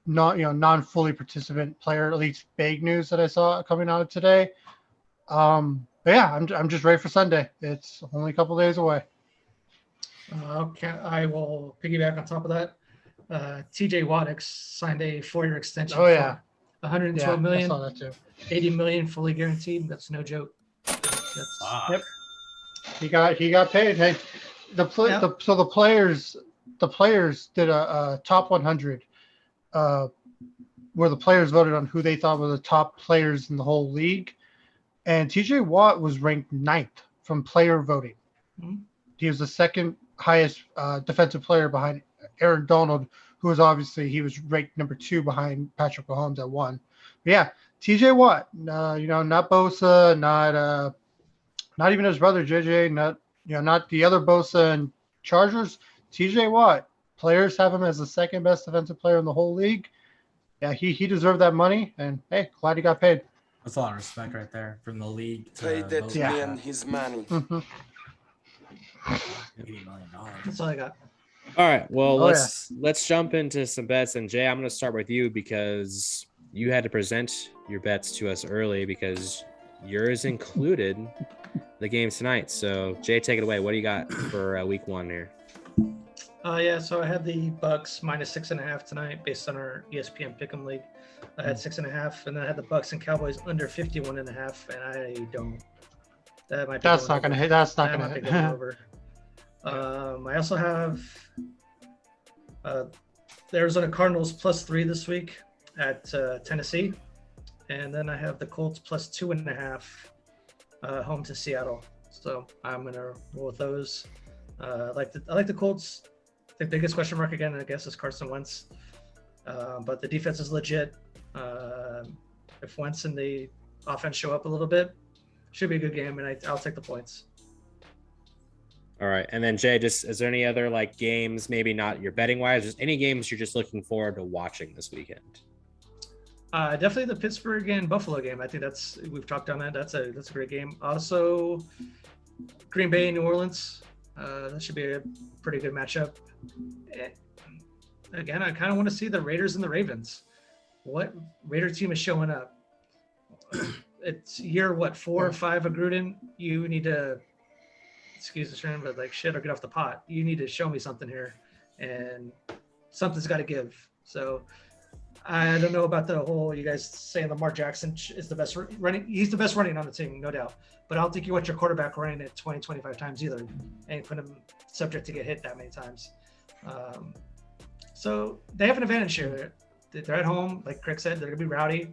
non fully participant player, at least big news that I saw coming out of today. But yeah, I'm just ready for Sunday. It's only a couple days away. Okay, I will piggyback on top of that. TJ Watt signed a 4-year extension. Oh yeah, for $112 million. I saw that too. $80 million fully guaranteed. That's no joke. Yep. He got paid. Hey, the players did a top 100, where the players voted on who they thought were the top players in the whole league, and TJ Watt was ranked 9th from player voting. Mm-hmm. He was the second highest defensive player behind Aaron Donald, who was he was ranked number 2 behind Patrick Mahomes at 1. But yeah, TJ Watt, not Bosa, not even his brother JJ, not the other Bosa and Chargers. TJ Watt, players have him as the second best defensive player in the whole league. Yeah, he deserved that money, and hey, glad he got paid. That's a lot of respect right there from the league. Pay that man his money. $80 million. That's all I got. All right, well, let's jump into some bets. And Jay, I'm going to start with you because you had to present your bets to us early because yours included the game tonight. So Jay, take it away. What do you got for week 1 here? So I had the Bucks -6.5 tonight based on our ESPN Pick'em League. I had 6.5, and then I had the Bucks and Cowboys under 51.5, and I don't. That might be. That's not going to hit. That's not going to hit. Over. I also have the Arizona Cardinals +3 this week at Tennessee, and then I have the Colts +2.5 home to Seattle. So I'm gonna roll with those. I like the Colts. The biggest question mark again, I guess, is Carson Wentz. But the defense is legit. If Wentz and the offense show up a little bit, should be a good game, and I'll take the points. All right. And then Jay, is there any other games, maybe not your betting wise, just any games you're just looking forward to watching this weekend? Definitely the Pittsburgh and Buffalo game. I think we've talked on that. That's a great game. Also, Green Bay and New Orleans. That should be a pretty good matchup. Again, I kind of want to see the Raiders and the Ravens. What Raider team is showing up? It's year 4 or 5 of Gruden. You need to, excuse the term, but shit or get off the pot. You need to show me something here, and something's got to give. So I don't know about the whole you guys saying Lamar Jackson is the best running. He's the best running on the team, no doubt. But I don't think you want your quarterback running it 20, 25 times either, and put him subject to get hit that many times. So they have an advantage here. They're at home, like Craig said. They're gonna be rowdy.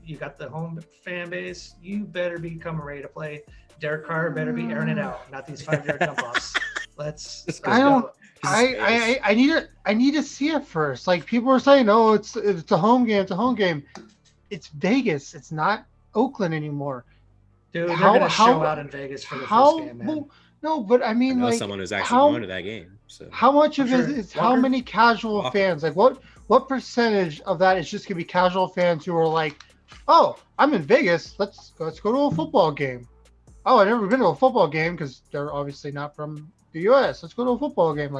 You got the home fan base. You better become ready to play. Derek Carr better be airing it out, not these 5-yard dump offs. Let's go. I need to see it first. People are saying, "Oh, it's a home game. It's a home game." It's Vegas. It's not Oakland anymore. Dude, they're gonna show out in Vegas for the first game, man. Well, no, but I mean, someone who's actually going to that game. So how much of it is how many casual fans? What percentage of that is just gonna be casual fans who are like, "Oh, I'm in Vegas. Let's go to a football game." Oh, I've never been to a football game because they're obviously not from the U.S. Let's go to a football game.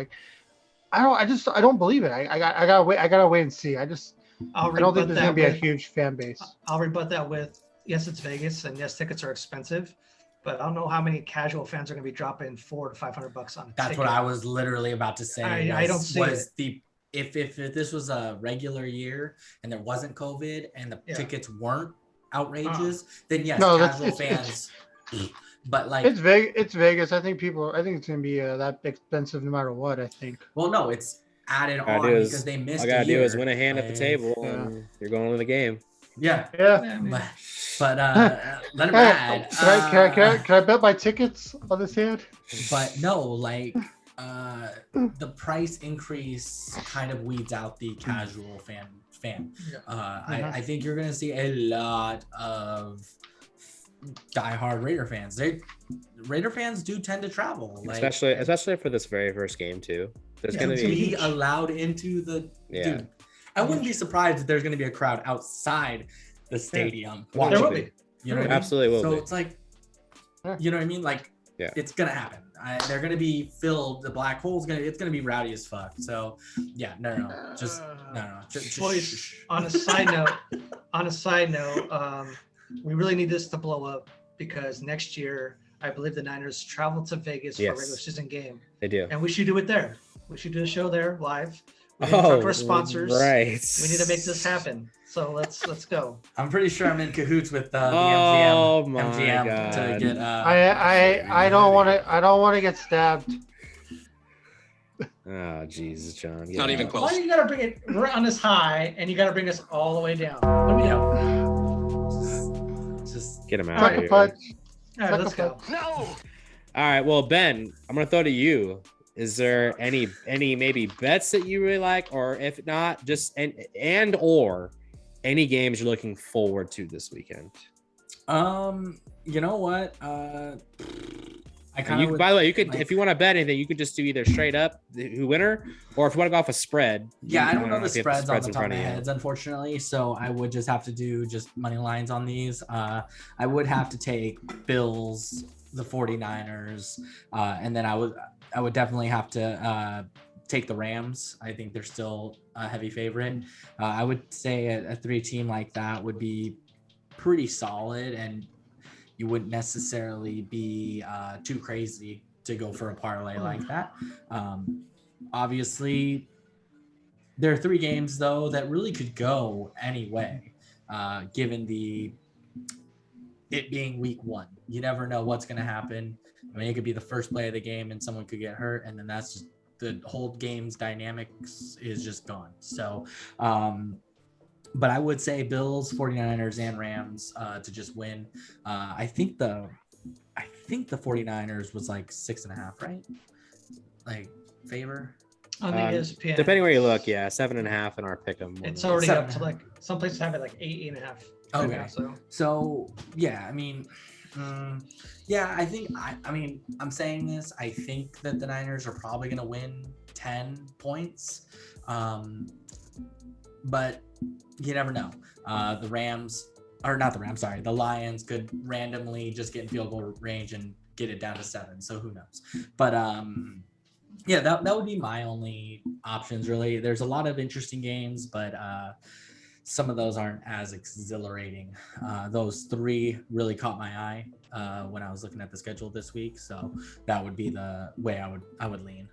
I don't believe it. I gotta wait and see. I don't think there's gonna be a huge fan base. I'll rebut that with, yes, it's Vegas, and yes, tickets are expensive, but I don't know how many casual fans are gonna be dropping $400 to $500 on. That's what I was literally about to say. I don't see it. If this was a regular year and there wasn't COVID and the tickets weren't outrageous, then yes, No, casual fans. But like, it's Vegas. I think it's gonna be that expensive no matter what. I think. well, no, it's added All I on do is because they missed all I gotta a year. do is win a hand at the Like, table, Yeah. and you're going to the game. Yeah, Yeah. Yeah, I mean, but let it Hey, ride. can I bet my tickets on this hand? But no, like the price increase kind of weeds out the casual fan. Yeah. I think you're gonna see a lot of diehard Raider fans. Raider fans do tend to travel, like, especially for this very first game too. There's to gonna be be allowed into the Yeah. dude. I wouldn't be surprised if there's gonna be a crowd outside the stadium. There watching will it. be. You know what I mean? Absolutely will So be. it's like, Yeah. you know what I mean? Like, Yeah. it's gonna happen. They're gonna be filled. The black hole's it's gonna be rowdy as fuck. So yeah, no, just no. Boys, on a side note, we really need this to blow up because next year I believe the Niners travel to Vegas for a regular Yes. season game, They do. and we should do it there. We should do a show there live. We need to talk to our sponsors. Right. We need to make this happen. So let's go. I'm pretty sure I'm in cahoots with the Oh my MGM to God. get. I don't want to get stabbed. Oh Jesus, John. Not get even out. close. Why you gotta bring it right on this high and you gotta bring us all the way down? What are we doing? Just Get him out Suck of a here. punch. All right, let's go. No. All right. Well, Ben, I'm gonna throw to you. Is there any maybe bets that you really like, or if not, just or any games you're looking forward to this weekend? you know what? I kind of. By the way, you could like- if you want to bet anything, you could just do either straight up who winner, or if you want to go off a spread. Yeah, I don't know the if you have spreads on the in top of front my of you. heads, unfortunately. So I would just have to do just money lines on these. I would have to take Bills, the 49ers, and then I would definitely have to take the Rams. I think they're still a heavy favorite. I would say a 3-team like that would be pretty solid, and you wouldn't necessarily be too crazy to go for a parlay like that. Obviously, there are 3 games though that really could go any way, given it being week 1. You never know what's going to happen. I mean, it could be the first play of the game and someone could get hurt, and then that's just the whole game's dynamics is just gone. So, but I would say Bills, 49ers, and Rams to just win. I think the 49ers was like 6.5, right? Like favor. On the ESPN. Depending where you look, yeah, 7.5 in our pick'em. It's already 7.5. up to like some places have it like 8.5. Okay. Now, so So yeah, I mean, yeah, I think I mean, I'm saying this. I think that the Niners are probably going to win 10 points, but you never know. The Lions could randomly just get in field goal range and get it down to 7. So who knows? But yeah, that would be my only options really. There's a lot of interesting games, but some of those aren't as exhilarating. Those 3 really caught my eye when I was looking at the schedule this week. So that would be the way I would lean.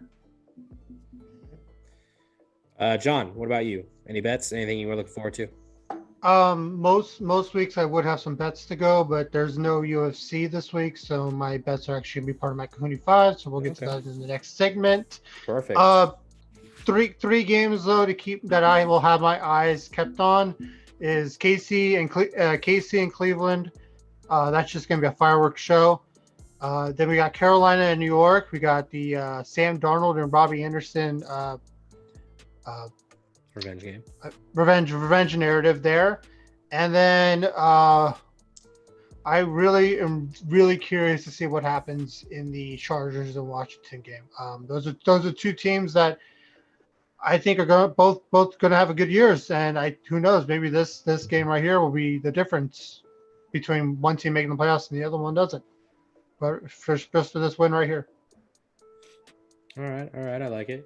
John, what about you? Any bets? Anything you were looking forward to? Most weeks I would have some bets to go, but there's no UFC this week, so my bets are actually gonna be part of my Cohooney 5. So we'll get to that in the next segment. Perfect. Three games though to keep that I will have my eyes kept on is KC and Cleveland. That's just gonna be a fireworks show. Then we got Carolina and New York. We got the Sam Darnold and Robbie Anderson Revenge game. revenge narrative there. And then I really am curious to see what happens in the Chargers and Washington game. Those are 2 teams that I think are going both going to have a good years, and who knows, maybe this game right here will be the difference between one team making the playoffs and the other one doesn't. But just for this win right here. All right, I like it.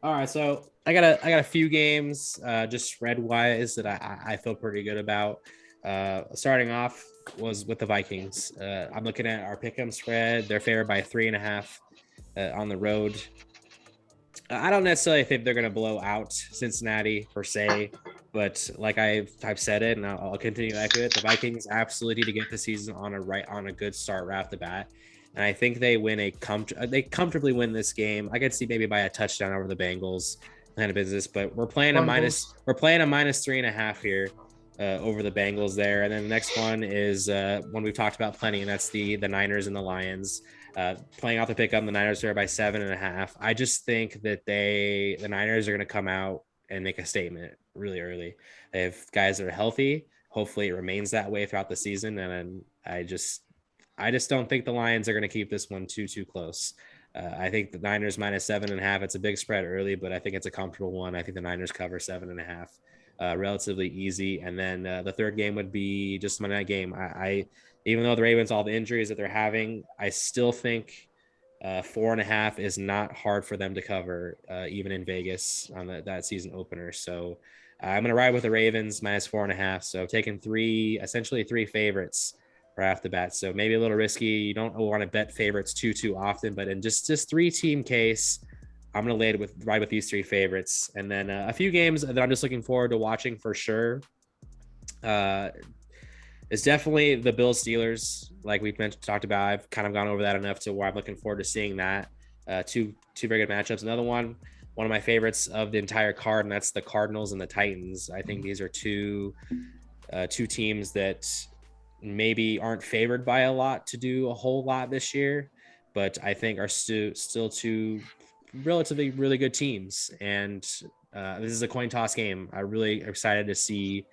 All right, so I got a few games just spread wise that I feel pretty good about. Starting off was with the Vikings. I'm looking at our pick'em spread. They're favored by 3.5 on the road. I don't necessarily think they're going to blow out Cincinnati per se. But like I've said it, and I'll continue to echo it. The Vikings absolutely need to get the season on a good start right off the bat, and I think they comfortably win this game. I could see maybe by a touchdown over the Bengals, kind of business. But we're playing a minus 3.5 here over the Bengals there, and then the next one is one we've talked about plenty, and that's the Niners and the Lions. Playing off the pickup, the Niners are by 7.5. I just think that the Niners are going to come out and make a statement really early. They have guys that are healthy. Hopefully it remains that way throughout the season. And I just don't think the Lions are going to keep this one too close. I think the Niners minus 7.5. It's a big spread early, but I think it's a comfortable one. I think the Niners cover 7.5, relatively easy. And then the third game would be just Monday night game. I even though the Ravens, all the injuries that they're having, I still think 4.5 is not hard for them to cover, even in Vegas on that season opener. So I'm going to ride with the Ravens minus 4.5. So taking essentially three favorites right off the bat. So maybe a little risky. You don't want to bet favorites too often, but in just 3-team case, I'm going to ride with these three favorites. And then a few games that I'm just looking forward to watching for sure. It's definitely the Bills Steelers, like we've talked about. I've kind of gone over that enough to where I'm looking forward to seeing that. Two very good matchups. Another one of my favorites of the entire card, and that's the Cardinals and the Titans. I think these are two teams that maybe aren't favored by a lot to do a whole lot this year, but I think are still two relatively really good teams. And this is a coin toss game. I'm really excited to see,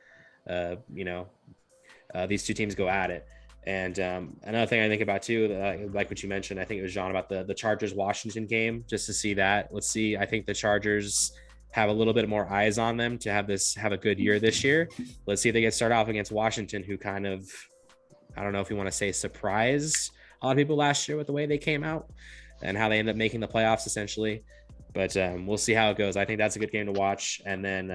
these two teams go at it. And another thing I think about too, like what you mentioned, I think it was John, about the Chargers-Washington game, just to see that. Let's see. I think the Chargers have a little bit more eyes on them to have a good year this year. Let's see if they get started off against Washington, who kind of, I don't know if you want to say surprised a lot of people last year with the way they came out and how they end up making the playoffs essentially. But we'll see how it goes. I think that's a good game to watch. And then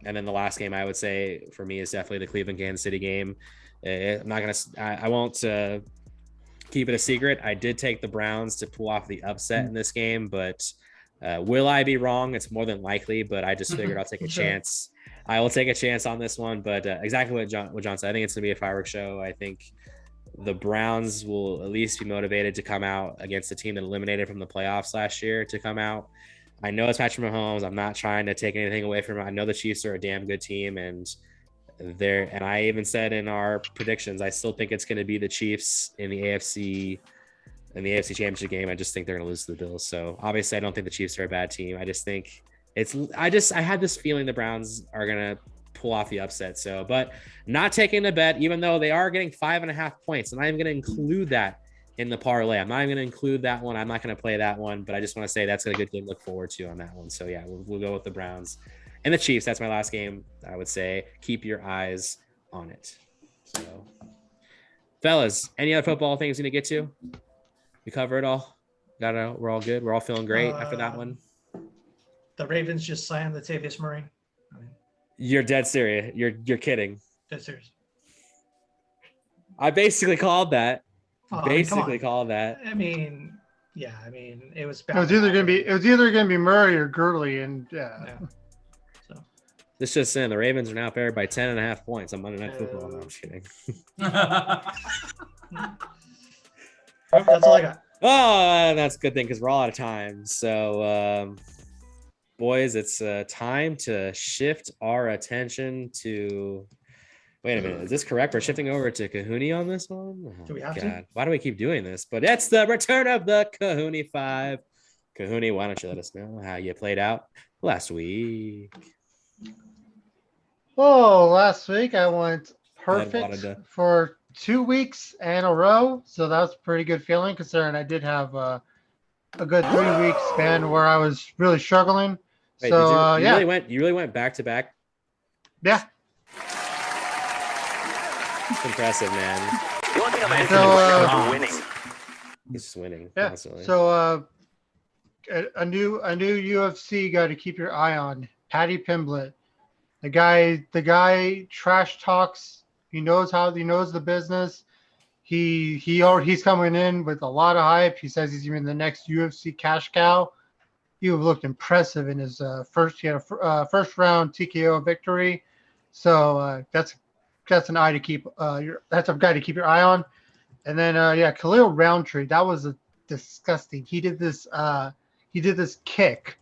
the last game I would say for me is definitely the Cleveland Kansas City game. I won't keep it a secret. I did take the Browns to pull off the upset in this game, but will I be wrong? It's more than likely, but I just figured I'll take a chance. I will take a chance on this one, but exactly what John said. I think it's gonna be a fireworks show. I think the Browns will at least be motivated to come out against a team that eliminated from the playoffs last year to come out. I know it's Patrick Mahomes. I'm not trying to take anything away from him. I know the Chiefs are a damn good team, and I even said in our predictions, I still think it's going to be the Chiefs in the AFC Championship game. I just think they're going to lose to the Bills. So obviously, I don't think the Chiefs are a bad team. I just think I had this feeling the Browns are going to pull off the upset. So, but not taking the bet, even though they are getting 5.5 points, and I'm going to include that in the parlay. I'm not even going to include that one. I'm not going to play that one, but I just want to say that's a good game to look forward to on that one. So yeah, we'll go with the Browns and the Chiefs. That's my last game. I would say keep your eyes on it. So fellas, any other football things we need to get to? We cover it all. We're all good. We're all feeling great after that one. The Ravens just signed Latavius Murray. You're dead serious. You're kidding. Dead serious. I basically called that. Called that. I mean, yeah. I mean, it was bad. It was either gonna be Murray or Gurley, and yeah. So this just saying the Ravens are now favored by 10.5 points on Monday Night Football. No, I'm just kidding. That's all I got. Oh, that's a good thing because we're all out of time. So, boys, it's time to shift our attention to. Wait a minute, is this correct? We're shifting over to Cohooney on this one? Oh, do we have to? Why do we keep doing this? But it's the return of the Cohooney 5. Cohooney, why don't you let us know how you played out last week? Oh, last week I went perfect for 2 weeks in a row. So that was a pretty good feeling considering I did have a good 3 week span where I was really struggling. Wait, so you really went back to back? Yeah. It's impressive, man. The only thing I'm winning. He's just winning Yeah. constantly. So a new UFC guy to keep your eye on, Paddy Pimblett. The guy trash talks. He knows the business. He's coming in with a lot of hype. He says he's even the next UFC cash cow. he looked impressive in his first. He had a first round TKO victory, so that's an eye to keep. That's a guy to keep your eye on. And then Khalil Roundtree, that was a disgusting. He did this kick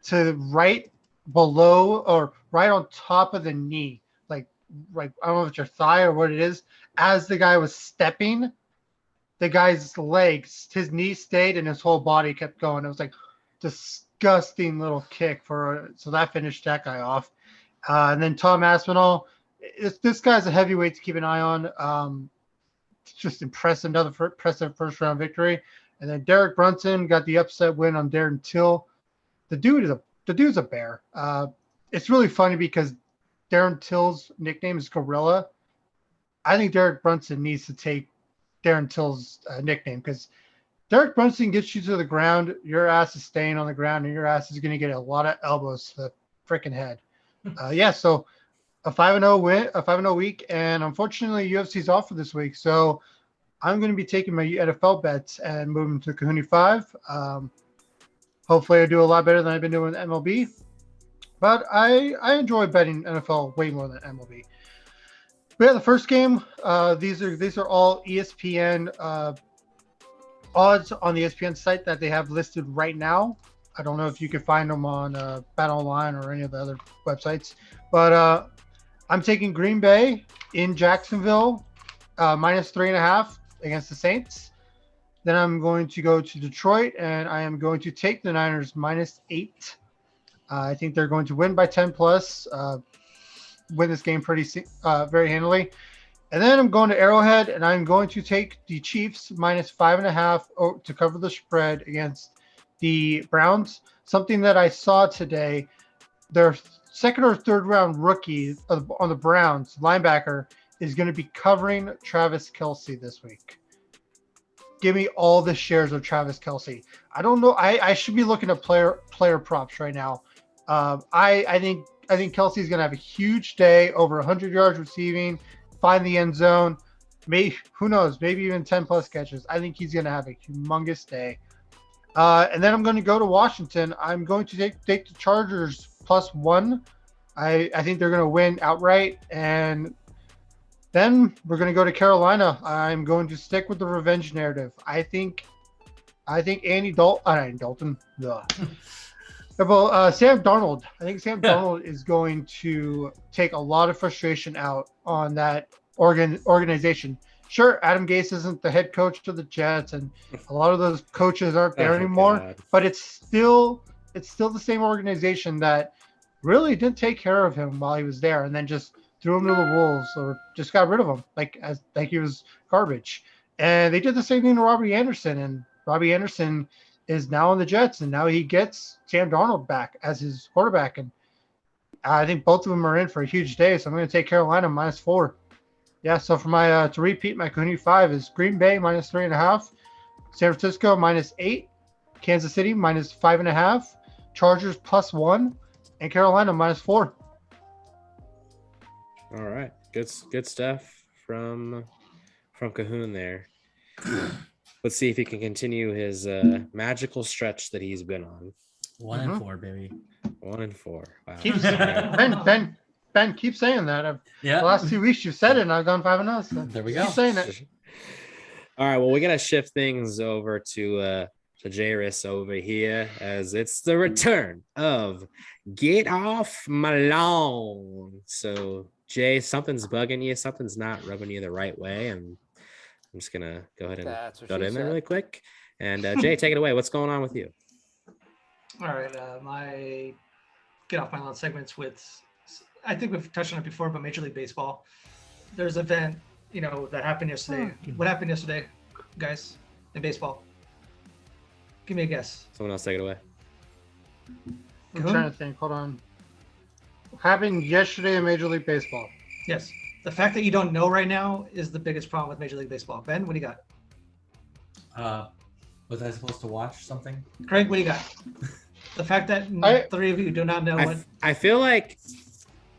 to right below or right on top of the knee, like right. I don't know if it's your thigh or what it is. As the guy was stepping, the guy's legs, his knee stayed and his whole body kept going. It was like disgusting little kick so that finished that guy off. And then Tom Aspinall, this guy's a heavyweight to keep an eye on. Just impressive, another impressive first round victory. And then Derek Brunson got the upset win on Darren Till. The dude's a bear. It's really funny because Darren Till's nickname is Gorilla. I think Derek Brunson needs to take Darren Till's nickname because Derek Brunson gets you to the ground, your ass is staying on the ground, and your ass is going to get a lot of elbows to the freaking head. So a 5-0 win, a 5-0 week, and unfortunately UFC's off for this week. So I'm going to be taking my NFL bets and moving to Cohooney 5. Hopefully I do a lot better than I've been doing with MLB. But I enjoy betting NFL way more than MLB. But yeah, the first game, these are all ESPN odds on the ESPN site that they have listed right now. I don't know if you can find them on Bet Online or any of the other websites. But I'm taking Green Bay in Jacksonville, minus 3.5 against the Saints. Then I'm going to go to Detroit, and I am going to take the Niners minus 8. I think they're going to win by 10 plus, win this game very handily. And then I'm going to Arrowhead, and I'm going to take the Chiefs minus 5.5 to cover the spread against the Browns. Something that I saw today, their second or third round rookie on the Browns, linebacker, is going to be covering Travis Kelce this week. Give me all the shares of Travis Kelce. I don't know. I should be looking at player props right now. I think Kelce is going to have a huge day, over 100 yards receiving, find the end zone. Who knows? Maybe even 10 plus catches. I think he's going to have a humongous day. And then I'm going to go to Washington. I'm going to take the Chargers +1. I think they're going to win outright. And then we're going to go to Carolina. I'm going to stick with the revenge narrative. I think Sam Darnold. I think Sam Darnold is going to take a lot of frustration out on that organization. Sure, Adam Gase isn't the head coach of the Jets, and a lot of those coaches aren't there anymore. God. But it's still the same organization that really didn't take care of him while he was there, and then just threw him to the wolves or just got rid of him like he was garbage. And they did the same thing to Robbie Anderson, and Robbie Anderson is now on the Jets, and now he gets Sam Darnold back as his quarterback. And I think both of them are in for a huge day, so I'm going to take Carolina -4. Yeah, so for my to repeat, my Cohooney 5 is Green Bay -3.5, San Francisco -8, Kansas City -5.5, Chargers +1, and Carolina -4. All right, good stuff from Cohoon there. Let's see if he can continue his magical stretch that he's been on. 1-4, baby. 1-4. Wow. Ben, keep saying that. The last 2 weeks you said it, and I've gone 5-0. So there we go. Keep saying it. All right. Well, we're gonna shift things over to J-Rist over here, as it's the return of Get Off My Lawn. So, Jay, something's bugging you. Something's not rubbing you the right way, and I'm just gonna go ahead and jump in there really quick. And Jay, take it away. What's going on with you? All right, my Get Off My Lawn segments with, I think we've touched on it before, but Major League Baseball. There's an event, that happened yesterday. What happened yesterday, guys, in baseball? Give me a guess. Someone else take it away. I'm trying to think. Hold on. Happened yesterday in Major League Baseball. Yes. The fact that you don't know right now is the biggest problem with Major League Baseball. Ben, what do you got? Was I supposed to watch something? Craig, what do you got? The fact that three of you do not know what. I feel like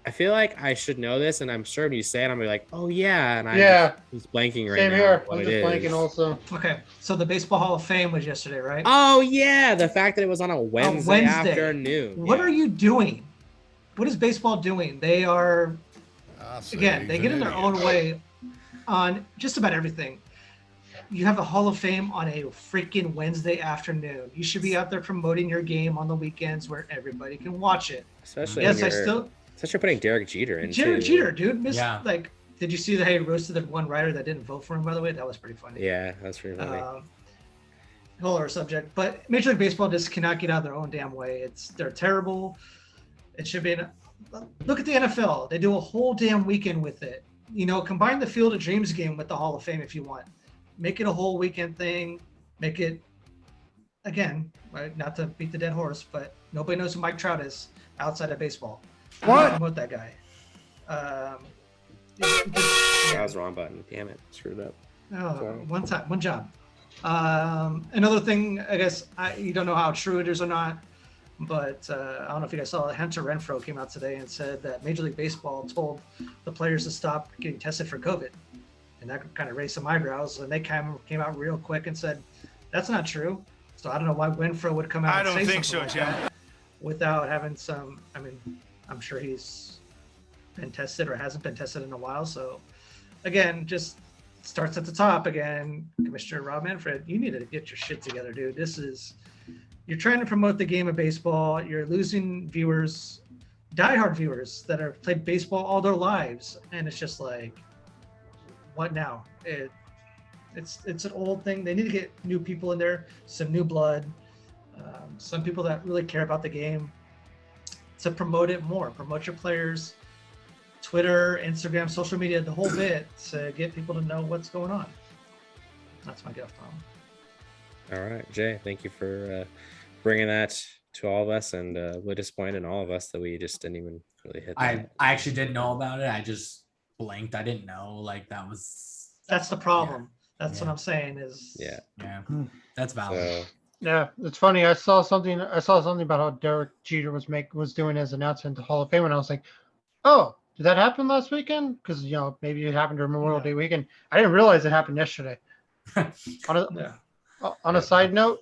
I feel like I should know this, and I'm sure if you say it, I'm gonna be like, oh yeah, and I'm Yeah. just blanking right Same now. here. What I'm it just blanking is. also. Okay, so the Baseball Hall of Fame was yesterday, right? Oh yeah, the fact that it was on a Wednesday, Wednesday. afternoon. What are you doing? What is baseball doing? They are, again, they get in their own way on just about everything. You have a Hall of Fame on a freaking Wednesday afternoon. You should be out there promoting your game on the weekends where everybody can watch it. Especially Yes, when I still especially putting Derek Jeter in. Derek too. Jeter, dude. Yeah. Like, did you see that he roasted the one writer that didn't vote for him? By the way, that was pretty funny. Yeah, that's pretty funny. Whole other subject, but Major League Baseball just cannot get out of their own damn way. They're terrible. It should be. Look at the NFL. They do a whole damn weekend with it. You know, combine the Field of Dreams game with the Hall of Fame if you want. Make it a whole weekend thing. Make it, again, right, not to beat the dead horse, but nobody knows who Mike Trout is outside of baseball. What? Promote that guy. That was the wrong button. Damn it, screwed up. Oh, one job. Another thing, I guess you don't know how true it is or not, but I don't know if you guys saw Hunter Renfroe came out today and said that Major League Baseball told the players to stop getting tested for COVID, and that kind of raised some eyebrows. And they came out real quick and said that's not true. So I don't know why Renfroe would come out. I and don't say think so, something Jim. like that without having some. I mean, I'm sure he's been tested or hasn't been tested in a while. So again, just starts at the top again. Commissioner Rob Manfred, you need to get your shit together, dude. You're trying to promote the game of baseball. You're losing viewers, diehard viewers that have played baseball all their lives, and it's just like, what now? It's an old thing. They need to get new people in there, some new blood, some people that really care about the game to promote it more. Promote your players. Twitter, Instagram, social media, the whole bit to get people to know what's going on. That's my gift, Tom. All right, Jay, thank you for bringing that to all of us, and we're disappointed in all of us that we just didn't even really hit that. I actually didn't know about it. I just blanked. I didn't know like that was. That's the problem. Yeah. That's what I'm saying is. Yeah. That's valid. So, Yeah, it's funny. I saw something about how Derek Jeter was doing his announcement to Hall of Fame, and I was like, oh, did that happen last weekend? Because maybe it happened during Memorial Day weekend. I didn't realize it happened yesterday. On a side note,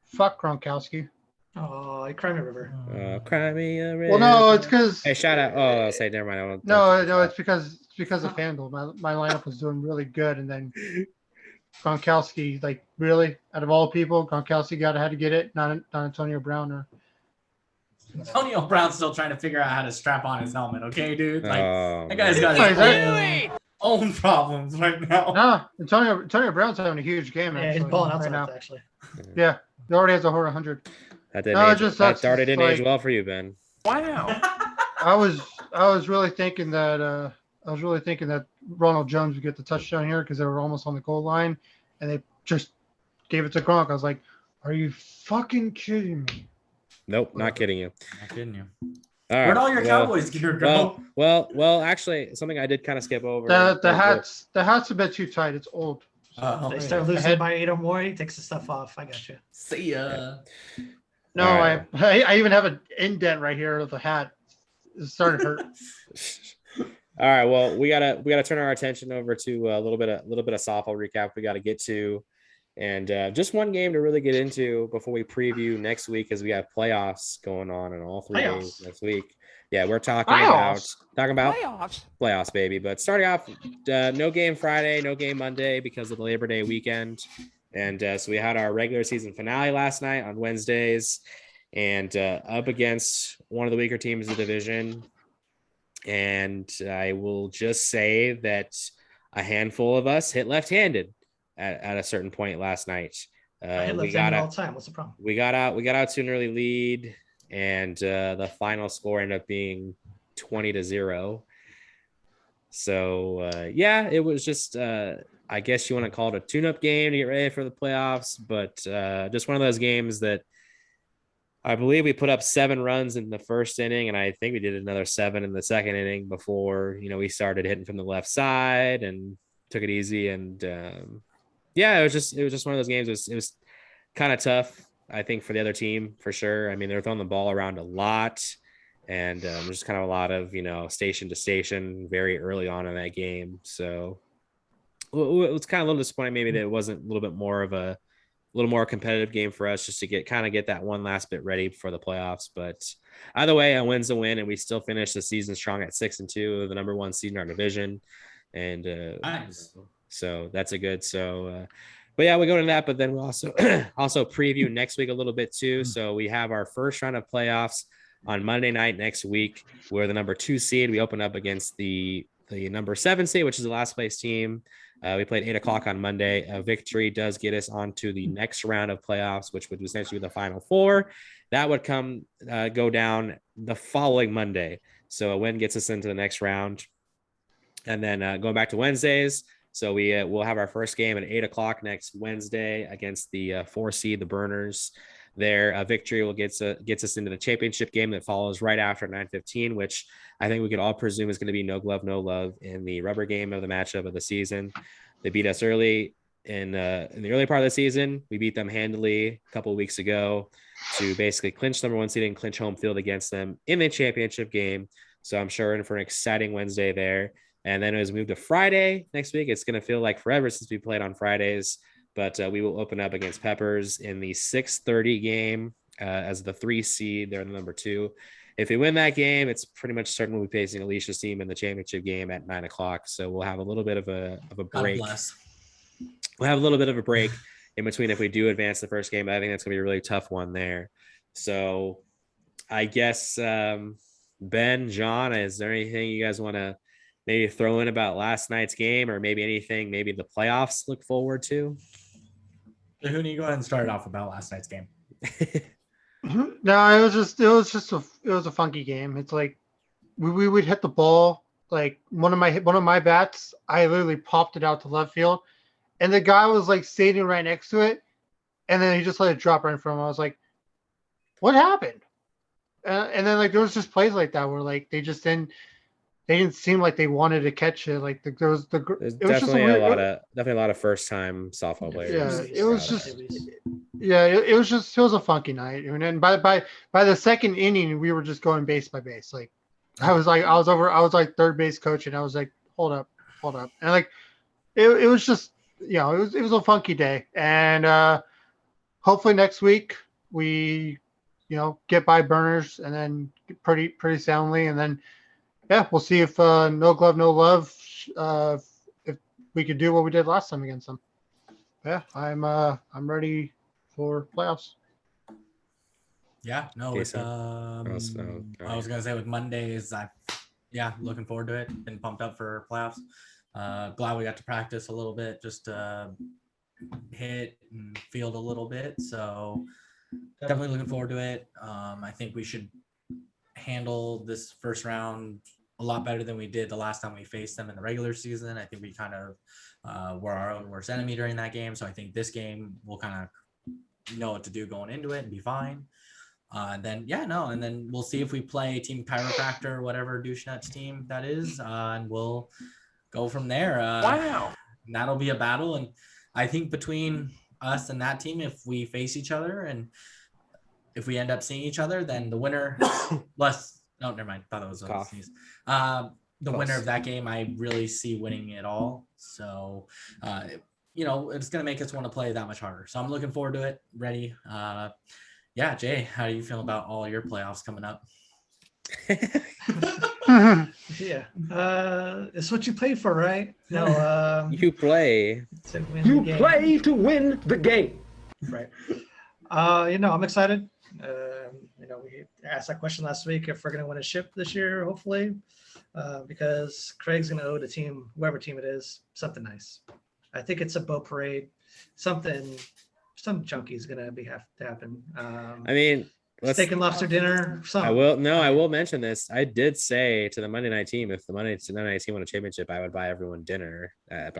fuck Gronkowski. Oh, I cry me a river. cry me a river. Well, no, it's because Hey, shout out. Oh, I'll say never mind. I won't- no, it's because of FanDuel. My lineup was doing really good, and then Gronkowski, like really, out of all people, Gronkowski had to get it, not Antonio Brown or. Antonio Brown's still trying to figure out how to strap on his helmet. Okay, dude. Like Oh, that guy's man. got his own problems right now. Nah, Antonio Brown's having a huge game. Yeah, he's actually, balling out right now. tonight, actually. Yeah, he already has over 100. That didn't No, age, just that that's started didn't age like- well for you, Ben. Wow. I was really thinking that Ronald Jones would get the touchdown here because they were almost on the goal line, and they just gave it to Gronk. I was like, "Are you fucking kidding me?" Nope, not kidding you. Not kidding you. All right. Where'd all your Cowboys gear go? Well, actually, something I did kind of skip over. The hat's a bit too tight. It's old. They start losing by 8 or more. He takes the stuff off. I got you. See ya. No, All right. I even have an indent right here of the hat. It's starting to hurt. All right. Well, we gotta turn our attention over to a little bit of softball recap we got to get to, and just one game to really get into before we preview next week, as we have playoffs going on in all 3 games next week. Yeah, we're talking about playoffs, baby. But starting off, no game Friday, no game Monday because of the Labor Day weekend, and so we had our regular season finale last night on Wednesdays, and up against one of the weaker teams of the division. And I will just say that a handful of us hit left-handed at a certain point last night. I hit left-handed all the time. What's the problem? We got out to an early lead, and the final score ended up being 20-0. So it was just I guess you want to call it a tune-up game to get ready for the playoffs, but just one of those games that I believe we put up 7 runs in the first inning, and I think we did another 7 in the second inning before, we started hitting from the left side and took it easy. And it was just one of those games. It was kind of tough, I think, for the other team for sure. I mean, they're throwing the ball around a lot, and there's kind of a lot of station to station very early on in that game. So it was kind of a little disappointing maybe that it wasn't a little bit more of a little more competitive game for us just to get that one last bit ready for the playoffs. But either way, a win's a win, and we still finished the season strong at 6-2, the number one seed in our division. And Nice. so that's a good. But yeah, we go into that, but then we'll also preview next week a little bit too. So we have our first round of playoffs on Monday night next week. We're the number 2 seed. We open up against the number 7 seed, which is the last place team. We played 8:00 on Monday. A victory does get us onto the next round of playoffs, which would essentially be the final 4. That would go down the following Monday. So a win gets us into the next round. And then going back to Wednesdays. So we'll have our first game at 8:00 next Wednesday against the 4 seed, the Burners. Their victory will gets us into the championship game that follows right after 9:15, which I think we could all presume is going to be no glove, no love in the rubber game of the matchup of the season. They beat us early in the early part of the season. We beat them handily a couple of weeks ago to basically clinch number 1 seed and clinch home field against them in the championship game. So I'm sure in for an exciting Wednesday there. And then as we move to Friday next week, it's going to feel like forever since we played on Fridays. But we will open up against Peppers in the 6:30 game as the 3 seed. They're the number 2. If we win that game, it's pretty much certain we'll be facing Alicia's team in the championship game at 9:00. So we'll have a little bit of a break. We'll have a little bit of a break in between if we do advance the first game. I think that's going to be a really tough one there. So I guess, Ben, John, is there anything you guys want to maybe throw in about last night's game, or maybe anything maybe the playoffs look forward to? Cohooney, go ahead and start it off about last night's game. No, it was a funky game. It's like we would hit the ball, like one of my bats, I literally popped it out to left field, and the guy was like standing right next to it, and then he just let it drop right in front of him. I was like, what happened? And then like there was just plays like that where like they didn't seem like they wanted to catch it. Like There's definitely a lot of first time softball players. Yeah, it was a funky night. And then by the second inning, we were just going base by base. Like I was like third base coach, and I was like, hold up, and like it was just it was a funky day. And hopefully next week we get by Burners and then pretty soundly, and then. Yeah, we'll see if no glove, no love. If we could do what we did last time against them. Yeah, I'm ready for playoffs. Yeah, no, with, I was gonna say with Mondays, looking forward to it. Been pumped up for playoffs. Glad we got to practice a little bit, just to hit and field a little bit. So definitely looking forward to it. I think we should handle this first round a lot better than we did the last time we faced them in the regular season. I think we kind of were our own worst enemy during that game. So I think this game we'll kind of know what to do going into it and be fine. And then we'll see if we play Team Chiropractor, whatever douche-nuts team that is, and we'll go from there. Wow. And that'll be a battle. And I think between us and that team, if we face each other and if we end up seeing each other, then the winner no, never mind. Thought that was a sneeze. The winner of that game, I really see winning it all. So, it's going to make us want to play that much harder. So I'm looking forward to it. Ready. Jay, how do you feel about all your playoffs coming up? It's what you play for, right? No, you play. Play to win the game. Right. I'm excited. We asked that question last week if we're going to win a ship this year, hopefully, because Craig's going to owe the team, whoever team it is, something nice. I think it's a boat parade, some junkie is going to have to happen. Steak and lobster dinner. I will mention this. I did say to the Monday night team, if the Monday night team won a championship, I would buy everyone dinner at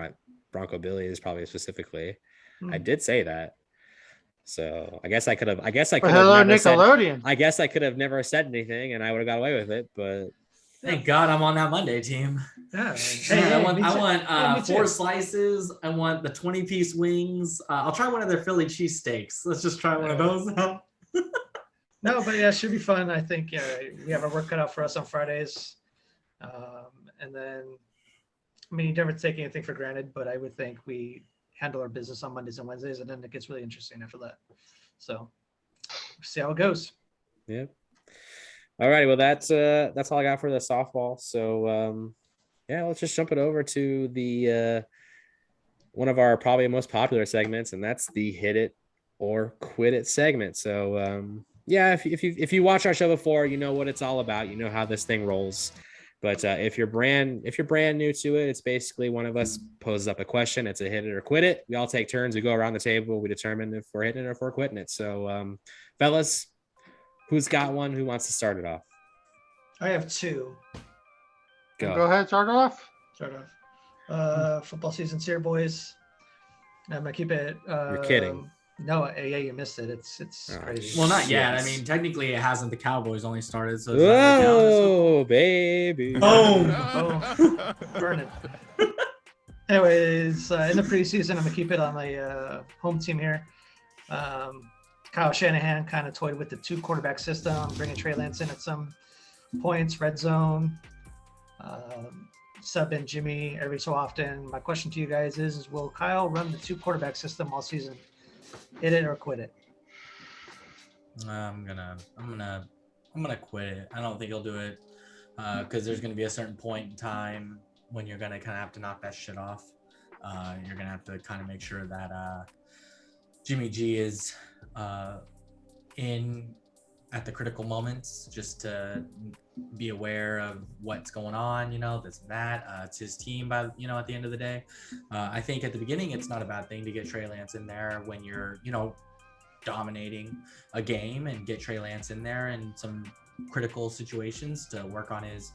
Bronco Billy's, probably specifically. I did say that. So I guess I could have. Hello, Nickelodeon. I guess I could have never said anything, and I would have got away with it. But thank God I'm on that Monday team. Yeah. I want 4 slices. I want the 20-piece wings. I'll try one of their Philly cheesesteaks. Let's just try one of those. No, but yeah, it should be fun. I think we have our work cut out for us on Fridays. And then, I mean, you never take anything for granted, but I would think we handle our business on Mondays and Wednesdays, and then it gets really interesting after that. So see how it goes. Yeah. All righty. Well, that's all I got for the softball. So yeah, let's just jump it over to the one of our probably most popular segments, and that's the hit it or quit it segment. So yeah, if you watch our show before, you know what it's all about. You know how this thing rolls. But if you're brand new to it, it's basically one of us poses up a question. It's a hit it or quit it. We all take turns. We go around the table. We determine if we're hitting it or if we're quitting it. So fellas, who's got one? Who wants to start it off? I have two. Go ahead, start off. Football season's here, boys. I'm gonna keep it. You're kidding. No, yeah, you missed it. It's crazy. Well, not yet. Yes. I mean, technically, it hasn't. The Cowboys only started, so. Whoa, baby! Boom! Oh, burn it. Anyways, in the preseason, I'm gonna keep it on my home team here. Kyle Shanahan kind of toyed with the 2 quarterback system, bringing Trey Lance in at some points, red zone, sub in Jimmy every so often. My question to you guys is will Kyle run the 2 quarterback system all season? Hit it or quit it? I'm gonna quit it. I don't think he'll do it because there's gonna be a certain point in time when you're gonna kind of have to knock that shit off. You're gonna have to kind of make sure that Jimmy G is in at the critical moments, just to be aware of what's going on, this and that. It's his team, at the end of the day. I think at the beginning, it's not a bad thing to get Trey Lance in there when you're, dominating a game, and get Trey Lance in there in some critical situations to work on his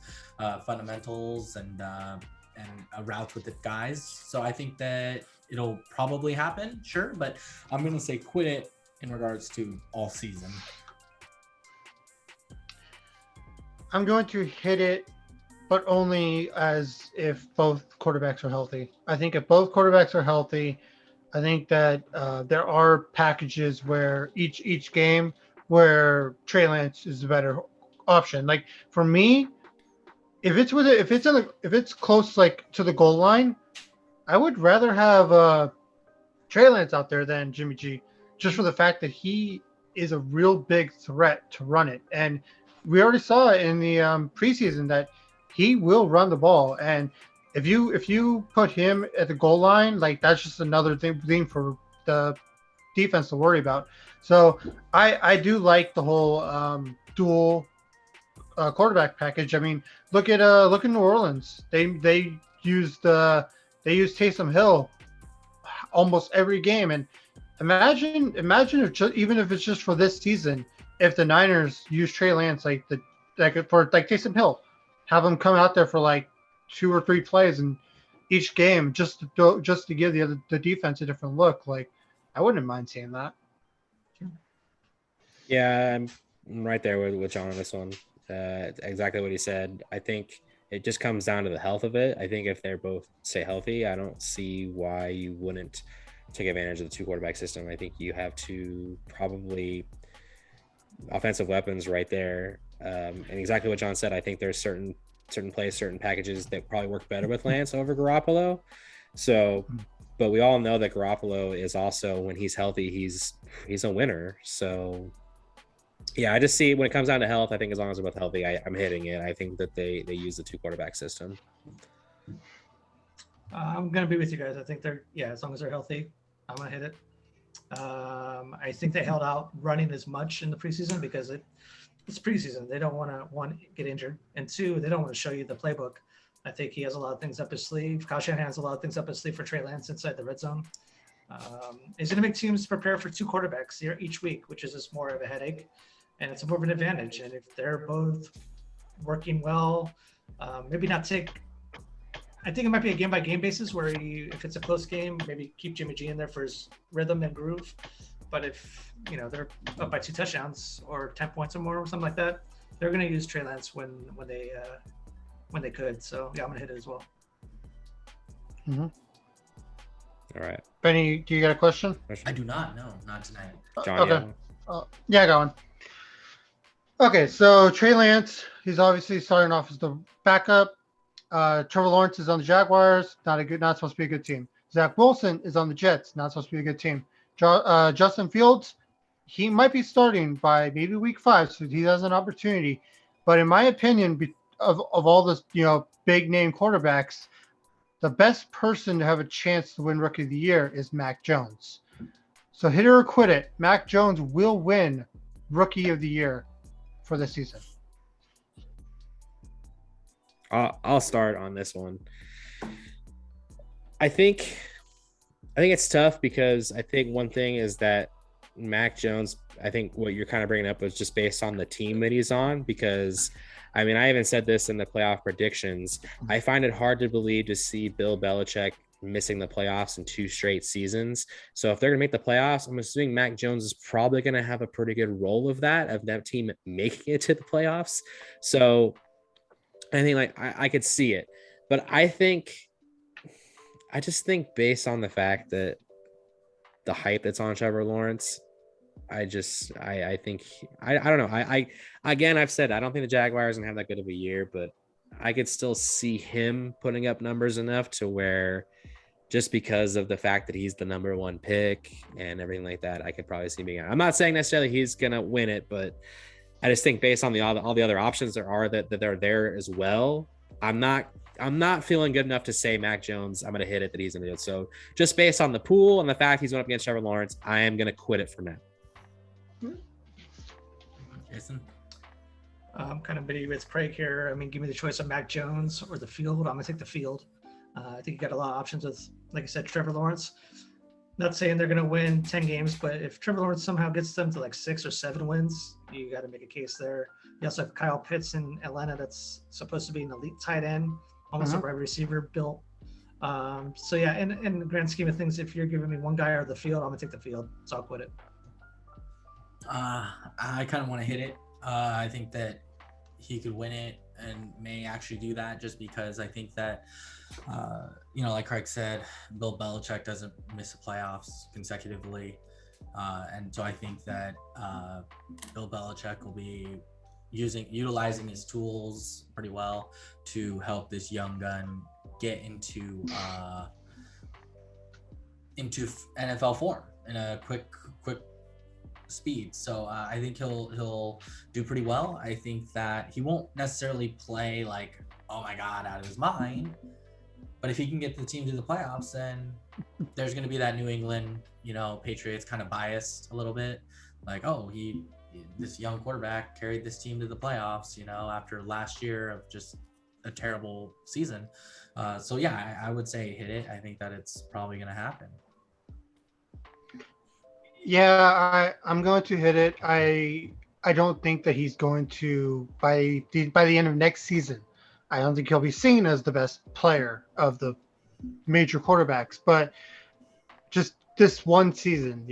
fundamentals and routes with the guys. So I think that it'll probably happen, sure, but I'm going to say quit it in regards to all season. I'm going to hit it, but only as if both quarterbacks are healthy. I think if both quarterbacks are healthy, I think that there are packages where each game where Trey Lance is the better option. Like for me, if it's close like to the goal line, I would rather have Trey Lance out there than Jimmy G, just for the fact that he is a real big threat to run it. And we already saw it in the preseason that he will run the ball. And if you put him at the goal line, like that's just another thing for the defense to worry about. So I do like the whole dual quarterback package. I mean, look at New Orleans. They used Taysom Hill almost every game. And imagine if even if it's just for this season, if the Niners use Trey Lance like Taysom Hill, have him come out there for like 2 or 3 plays in each game just to give the defense a different look. Like I wouldn't mind seeing that. Yeah, I'm right there with John on this one. Exactly what he said. I think it just comes down to the health of it. I think if they're both stay healthy, I don't see why you wouldn't take advantage of the 2 quarterback system. I think you have to probably offensive weapons right there. And exactly what John said, I think there's certain plays, certain packages that probably work better with Lance over Garoppolo. So, but we all know that Garoppolo is also, when he's healthy, he's a winner. So yeah, I just see when it comes down to health, I think as long as they're both healthy, I'm hitting it. I think that they use the 2 quarterback system. I'm going to be with you guys. I think as long as they're healthy, I'm going to hit it. I think they held out running as much in the preseason because it's preseason. They don't want to get injured, and 2, they don't want to show you the playbook. I think he has a lot of things up his sleeve. Kyle Shanahan has a lot of things up his sleeve for Trey Lance inside the red zone. He's going to make teams prepare for 2 quarterbacks here each week, which is just more of a headache, and it's more of an advantage. And if they're both working well, maybe not take. I think it might be a game-by-game basis where if it's a close game, maybe keep Jimmy G in there for his rhythm and groove. But if they're up by 2 touchdowns or 10 points or more or something like that, they're going to use Trey Lance when they could. So yeah, I'm going to hit it as well. Mm-hmm. All right, Benny, do you got a question? I do not. No, not tonight. John. Okay. Yeah, go on. Okay, so Trey Lance, he's obviously starting off as the backup. Trevor Lawrence is on the Jaguars, not supposed to be a good team. Zach Wilson is on the Jets, not supposed to be a good team. Justin Fields, he might be starting by maybe week 5, so he has an opportunity. But in my opinion, of all the big name quarterbacks, the best person to have a chance to win Rookie of the Year is Mac Jones. So hit it or quit it, Mac Jones will win Rookie of the Year for this season. I'll start on this one. I think it's tough because I think one thing is that Mac Jones, I think what you're kind of bringing up was just based on the team that he's on, because I mean, I even said this in the playoff predictions. I find it hard to believe to see Bill Belichick missing the playoffs in 2 straight seasons. So if they're going to make the playoffs, I'm assuming Mac Jones is probably going to have a pretty good role of that team making it to the playoffs. So I think I could see it, but I just think based on the fact that the hype that's on Trevor Lawrence, I think I don't know. Again, I've said I don't think the Jaguars gonna have that good of a year, but I could still see him putting up numbers enough to where, just because of the fact that he's the number 1 pick and everything like that, I could probably see being. I'm not saying necessarily he's gonna win it, but I just think based on all the other options there are that they're there as well. I'm not feeling good enough to say Mac Jones, I'm going to hit it that he's going to do it. So just based on the pool and the fact he's going up against Trevor Lawrence, I am going to quit it for now. Jason? I'm kind of bidding with Craig here. I mean, give me the choice of Mac Jones or the field. I'm going to take the field. I think you got a lot of options with, like I said, Trevor Lawrence. Not saying they're going to win 10 games, but if Trevor Lawrence somehow gets them to like 6 or 7 wins, you got to make a case there. You also have Kyle Pitts in Atlanta that's supposed to be an elite tight end, almost a wide receiver built. So yeah, in the grand scheme of things, if you're giving me one guy or the field, I'm going to take the field. So I'll quit it. I kind of want to hit it. I think that he could win it and may actually do that, just because I think that, like Craig said, Bill Belichick doesn't miss the playoffs consecutively. And so I think that Bill Belichick will be utilizing his tools pretty well to help this young gun get into NFL form in a quick speed. So I think he'll do pretty well. I think that he won't necessarily play like, oh my God, out of his mind. But if he can get the team to the playoffs, then there's going to be that New England, Patriots kind of biased a little bit. Like, oh, this young quarterback carried this team to the playoffs, after last year of just a terrible season. So yeah, I would say hit it. I think that it's probably going to happen. Yeah, I'm going to hit it. I don't think that he's going to by the end of next season. I don't think he'll be seen as the best player of the major quarterbacks, but just this one season,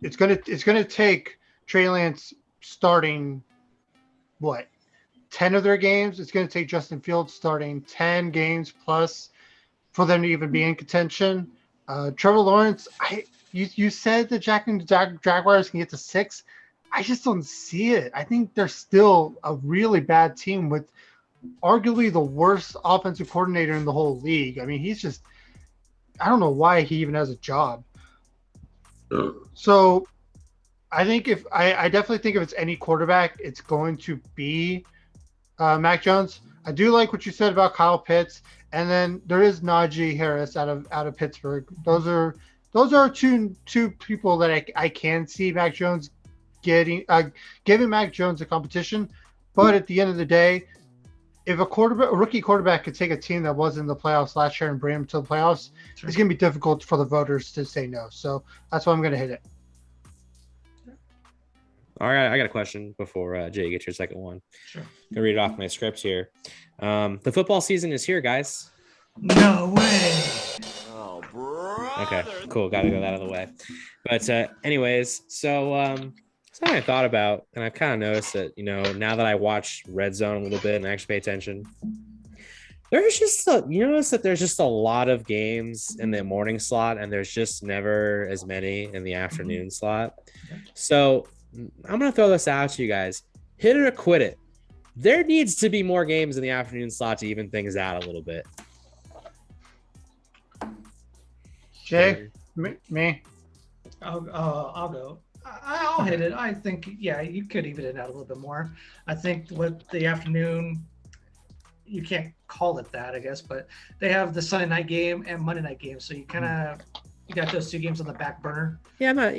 it's gonna take Trey Lance starting 10 of their games. It's gonna take Justin Fields starting 10 games plus for them to even be in contention. Trevor Lawrence, you said the Jaguars can get to 6. I just don't see it. I think they're still a really bad team with arguably the worst offensive coordinator in the whole league. I mean, I don't know why he even has a job. So I think I definitely think if it's any quarterback, it's going to be Mac Jones. I do like what you said about Kyle Pitts, and then there is Najee Harris out of Pittsburgh. Those are two people that I can see Mac Jones giving Mac Jones a competition. But at the end of the day, if a rookie quarterback could take a team that was in the playoffs last year and bring them to the playoffs, It's going to be difficult for the voters to say no. So that's why I'm going to hit it. All right, I got a question before Jay gets your second one. Sure. I'm going to read it off my script here. The football season is here, guys. No way. Oh, bro. Okay, cool. Got to go that out of the way. But anyways, so something I thought about, and I've kind of noticed that, now that I watch Red Zone a little bit and actually pay attention, there's just you notice that there's just a lot of games in the morning slot, and there's just never as many in the afternoon slot. So I'm going to throw this out to you guys. hit it or quit it. There needs to be more games in the afternoon slot to even things out a little bit. Jay, me. I'll go. I'll hit it. I think, yeah, you could even it out a little bit more. I think with the afternoon, you can't call it that, I guess, but they have the Sunday night game and Monday night game, so you kind of you got those two games on the back burner. Yeah, not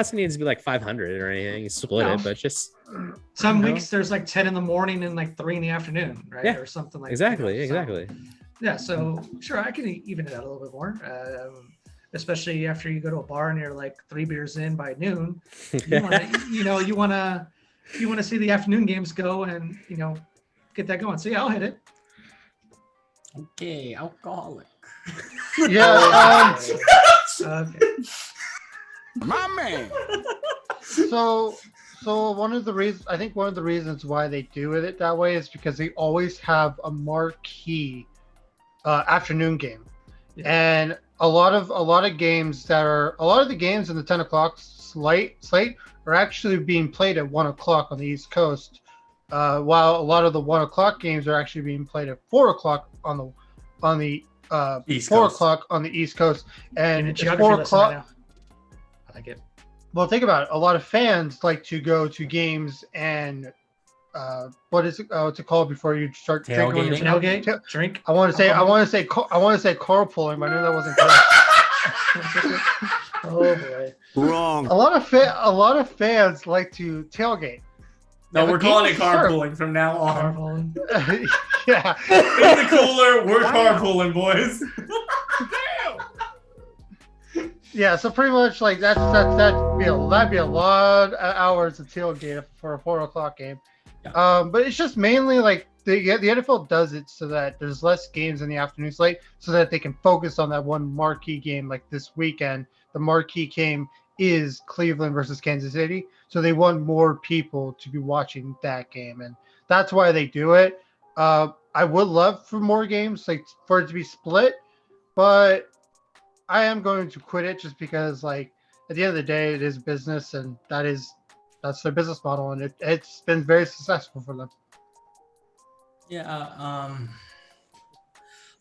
saying it needs to be like 500 or anything. You split it, but just some weeks there's like 10 in the morning and like 3 in the afternoon, right? Yeah, or something like exactly. Yeah, so sure, I can even it out a little bit more. Especially after you go to a bar and you're like 3 beers in by noon. You want to see the afternoon games go and get that going. So yeah, I'll hit it. Okay, alcoholic. Yeah. Okay. My man. So one of the reasons why they do it that way is because they always have a marquee afternoon game, and a lot of the games in the 10 o'clock slate are actually being played at 1 o'clock on the East Coast, while a lot of the 1 o'clock games are actually being played at 4 o'clock on the East 4 Coast. o'clock on the East Coast, and it's geography 4 lesson right o'clock. now. I like it. Well, think about it. A lot of fans like to go to games and what is it? What's it called before you start drinking? Tailgating. Tailgate, drink. I want to say carpooling, but I knew that wasn't correct. Oh boy. Wrong. A lot of fans like to tailgate. No, Yeah, we're the calling it games are- carpooling from now on. Marvel. Yeah. In the cooler, we're carpooling, boys. Yeah, so pretty much like that'd be a lot of hours of tailgate for a 4 o'clock game. Yeah. But it's just mainly like the NFL does it so that there's less games in the afternoon slate, so that they can focus on that one marquee game. Like this weekend, the marquee game is Cleveland versus Kansas City, so they want more people to be watching that game, and that's why they do it. I would love for more games, like for it to be split, but I am going to quit it just because, like, at the end of the day, it is business, and that's their business model, and it's been very successful for them. Yeah, I'll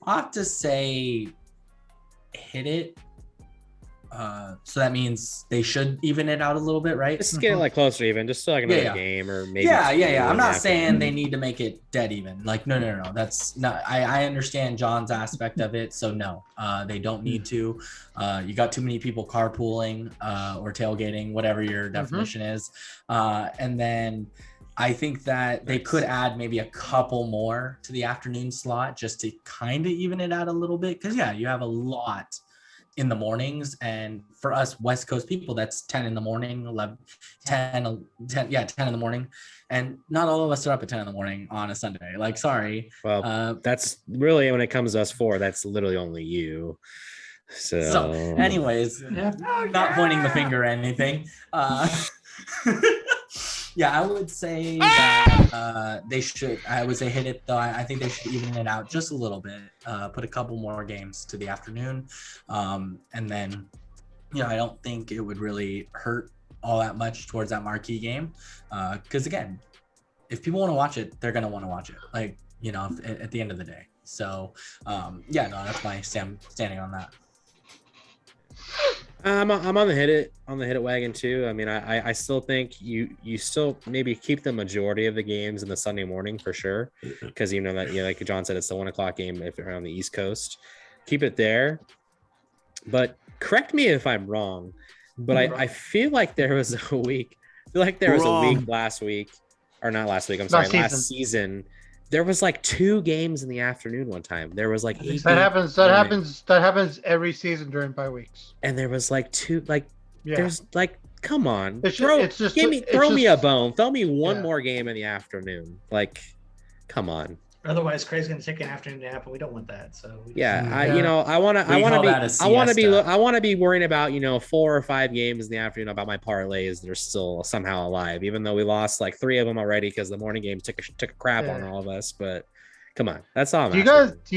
have to say hit it. So that means they should even it out a little bit, right? Just get it like closer even, just so like another Yeah. game or maybe. Yeah. I'm not saying they need to make it dead even. Like, no. That's not. I understand John's aspect of it, so no, they don't need to. You got too many people carpooling or tailgating, whatever your definition is, and then I think that they could add maybe a couple more to the afternoon slot just to kind of even it out a little bit, because you have a lot in the mornings, and for us West Coast people, that's 10 in the morning, 10 in the morning, and not all of us are up at 10 in the morning on a Sunday. Like, sorry. Well, that's really, when it comes to us four, that's literally only you. So anyways, not pointing the finger or anything. Yeah, I would say that they should. I would say hit it though. I think they should even it out just a little bit. Put a couple more games to the afternoon, and then, I don't think it would really hurt all that much towards that marquee game. Because again, if people want to watch it, they're gonna want to watch it. Like, at the end of the day. So, that's my standing on that. I'm on the hit it wagon too. I mean, I still think you still maybe keep the majority of the games in the Sunday morning for sure, because that like John said, it's the 1 o'clock game if you're on the East Coast. Keep it there, but correct me if I'm wrong, but I feel like there was a week. I feel like there was a week last week, or not last week. I'm sorry, last season. There was like 2 games in the afternoon one time. There was like 8. That happens every season during bye weeks. And there was like 2, there's like, come on, throw me a bone. Throw me one more game in the afternoon. Like, come on. Otherwise, Craig's going to take an afternoon nap, and we don't want that. So I want to be worrying about 4 or 5 games in the afternoon about my parlays that are still somehow alive, even though we lost like 3 of them already because the morning games took a crap on all of us. But come on, that's all. Do you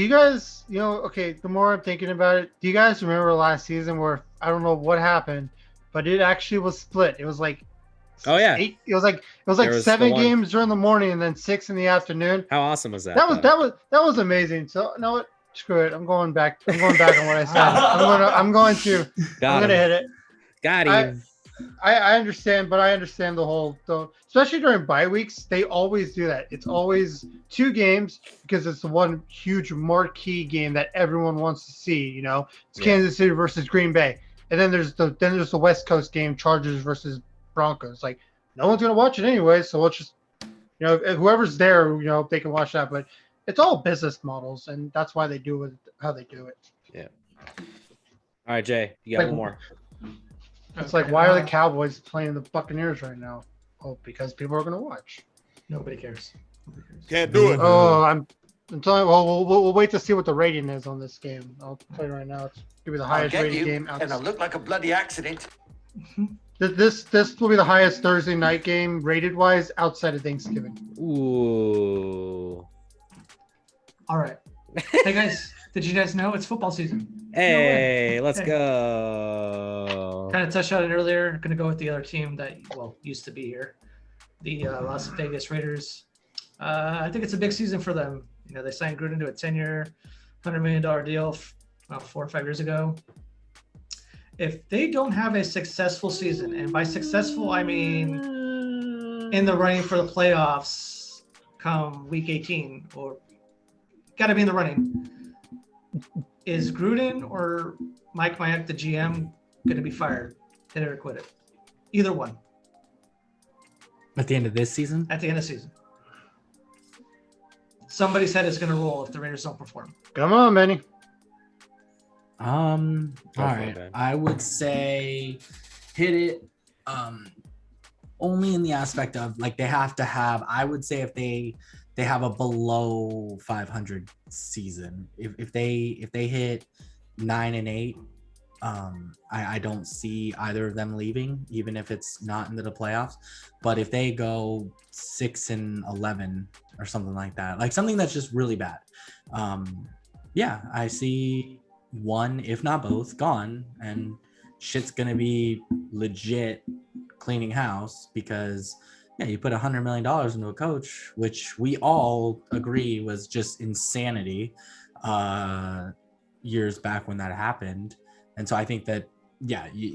guys? Okay. The more I'm thinking about it, do you guys remember last season where I don't know what happened, but it actually was split? It was like Oh yeah. It was like There was the 7 one- games during the morning and then 6 in the afternoon. How awesome was that? That was amazing. So you know what? Screw it. I'm going back on what I said. I'm going to hit it. Got I- him. I understand, but I understand especially during bye weeks, they always do that. It's always 2 games because it's the one huge marquee game that everyone wants to see. You know, it's Yeah. Kansas City versus Green Bay, and then there's the West Coast game, Chargers versus Broncos. Like no one's gonna watch it anyway, so let's just if whoever's there, they can watch that. But it's all business models, and that's why they do it how they do it. Yeah. All right, Jay, you got Like- one more. It's like, why are the Cowboys playing the Buccaneers right now? Oh, because people are going to watch. Nobody cares. Can't do it. Oh, I'm telling you, well, we'll wait to see what the rating is on this game. I'll tell you right now. It's going to be the highest rated game out. And I'll look like a bloody accident. This will be the highest Thursday night game rated wise outside of Thanksgiving. Ooh. All right. Hey guys, did you guys know it's football season? Hey, let's Hey. go. Kind of touched on it earlier. Going to go with the other team that used to be here, the Las Vegas Raiders. I think it's a big season for them. They signed Gruden to a 10-year, $100 million deal about 4 or 5 years ago. If they don't have a successful season, and by successful I mean in the running for the playoffs come week 18, or got to be in the running, is Gruden or Mike Mayock, the GM, going to be fired? Hit it or quit it. Either one At the end of this season? at the end of the season. Somebody's head is going to roll if the Raiders don't perform. Come on, Manny. All for it, right. Ben. I would say hit it. Only in the aspect of like they have to have. I would say if they have a below 500 season, if they hit 9-8, I don't see either of them leaving, even if it's not into the playoffs. But if they go 6-11 or something like that, like something that's just really bad, yeah, I see one, if not both, gone, and shit's gonna be legit cleaning house because you put $100 million into a coach, which we all agree was just insanity years back when that happened. And so I think that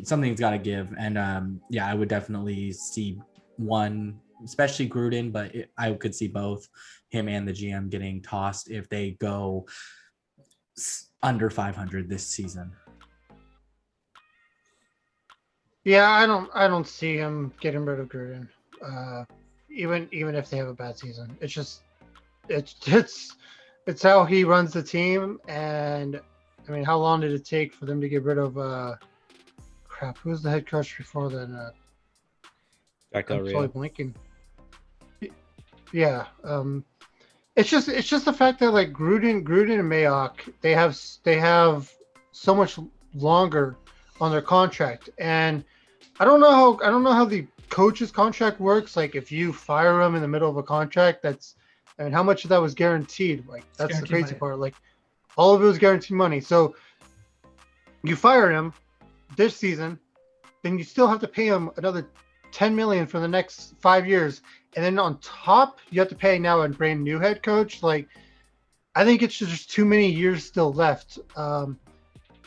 something's got to give, and I would definitely see one, especially Gruden, but I could see both him and the GM getting tossed if they go under 500 this season. Yeah, I don't see him getting rid of Gruden. Even if they have a bad season, it's how he runs the team. And I mean, how long did it take for them to get rid of who was the head coach before then? Jack Del I'm Rio. totally blanking. Yeah, it's just the fact that like Gruden and Mayock, they have so much longer on their contract, and I don't know how the coach's contract works. Like if you fire him in the middle of a contract, how much of that was guaranteed? Like that's the guaranteed crazy money. part. Like all of it was guaranteed money. So you fire him this season, then you still have to pay him another $10 million for the next 5 years, and then on top you have to pay now a brand new head coach. Like I think it's just too many years still left.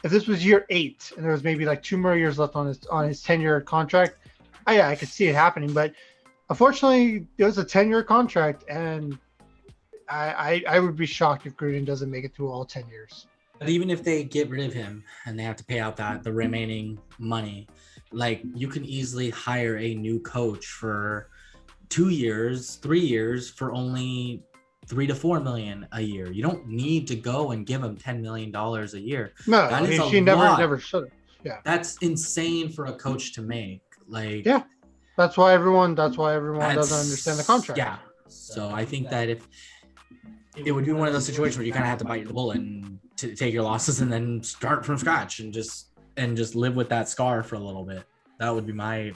If this was year 8 and there was maybe like 2 more years left on his 10-year contract, I could see it happening. But unfortunately, it was a 10-year contract, and I would be shocked if Gruden doesn't make it through all 10 years. But even if they get rid of him and they have to pay out the remaining money, like you can easily hire a new coach for 2 years, 3 years for only $3 to $4 million a year. You don't need to go and give him $10 million a year. No, That is a she lot. never should have. That's insane for a coach to make. Like, Yeah. That's why everyone doesn't understand the contract. Yeah. So I think that if it would be one of those situations where you kind of have to bite the bullet and to take your losses and then start from scratch and just live with that scar for a little bit. That would be my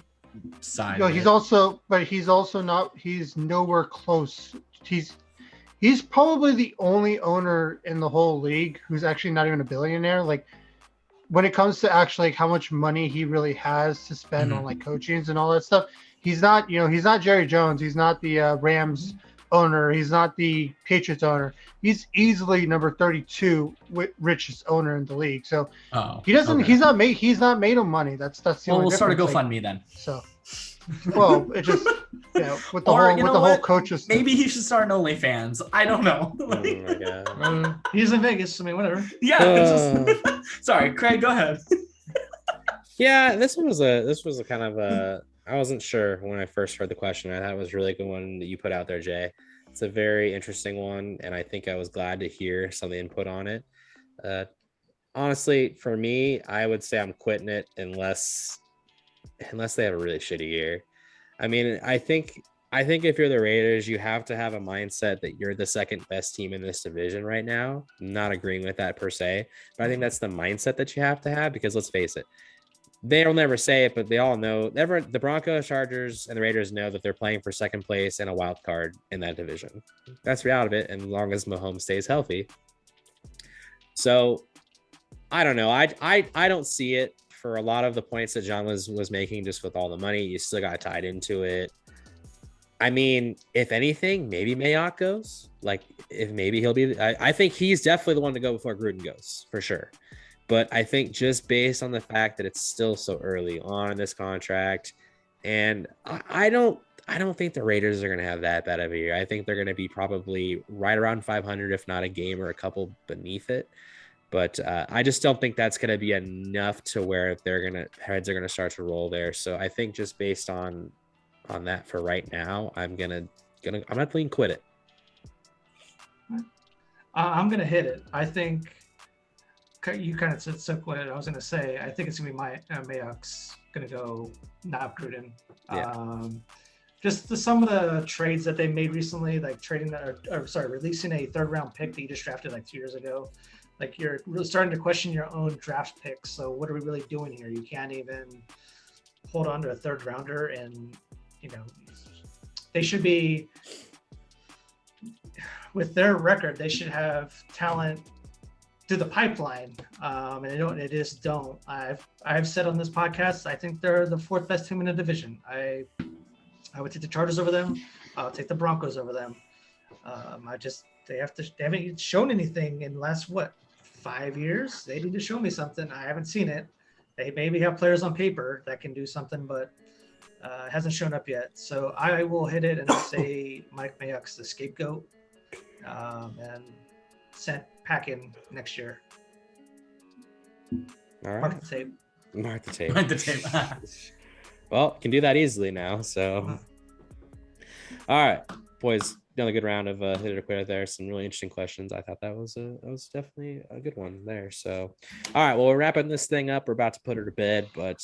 side. No, of he's it. he's nowhere close. He's probably the only owner in the whole league who's actually not even a billionaire. Like when it comes to actually like how much money he really has to spend on like coachings and all that stuff, he's not Jerry Jones. He's not the Rams owner. He's not the Patriots owner. He's easily number 32 richest owner in the league. So he doesn't. Okay. He's not made him money. That's the Well, only we'll start a difference. GoFundMe then. So, well, it just with the Or, whole coaches. Maybe he should start an OnlyFans. I don't know. Oh my god. He's in Vegas. I mean, whatever. Yeah. Sorry, Craig. Go ahead. Yeah, this was a kind of a. I wasn't sure when I first heard the question. I thought it was really a good one that you put out there, Jay. It's a very interesting one, and I think I was glad to hear some of the input on it. Honestly, for me, I would say I'm quitting it unless they have a really shitty year. I mean, I think if you're the Raiders, you have to have a mindset that you're the second best team in this division right now. I'm not agreeing with that per se, but I think that's the mindset that you have to have, because let's face it, they'll never say it, but they all know. The Broncos, Chargers, and the Raiders know that they're playing for second place and a wild card in that division. That's the reality of it, and as long as Mahomes stays healthy. So, I don't know. I don't see it for a lot of the points that John was making. Just with all the money, you still got tied into it. I mean, if anything, maybe Mayock goes. Like, if maybe he'll be. I think he's definitely the one to go before Gruden goes, for sure. But I think just based on the fact that it's still so early on in this contract, and I don't think the Raiders are going to have that bad of a year. I think they're going to be probably right around 500, if not a game or a couple beneath it. But I just don't think that's going to be enough to where heads are going to start to roll there. So I think just based on that for right now, I'm going to lean quit it. I'm gonna hit it. I think you kind of said what I was gonna say. I think it's gonna be Mayock's gonna go, not Gruden. Yeah. Just some of the trades that they made recently, like releasing a third round pick that you just drafted like 2 years ago. Like, you're really starting to question your own draft picks. So what are we really doing here? You can't even hold on to a third rounder, and they should be, with their record, they should have talent through the pipeline, and they just don't. I've said on this podcast, I think they're the fourth best team in the division. I would take the Chargers over them. I'll take the Broncos over them. They haven't shown anything in the last 5 years. They need to show me something. I haven't seen it. They maybe have players on paper that can do something, but it hasn't shown up yet. So I will hit it and say Mike Mayock's the scapegoat, and sent packing next year. All right. Mark the tape. Mark the tape. Mark the tape. Well, can do that easily now. So, all right, boys, another good round of hit it or quit it there. Some really interesting questions. I thought that was definitely a good one there. So, all right, well, we're wrapping this thing up. We're about to put her to bed, but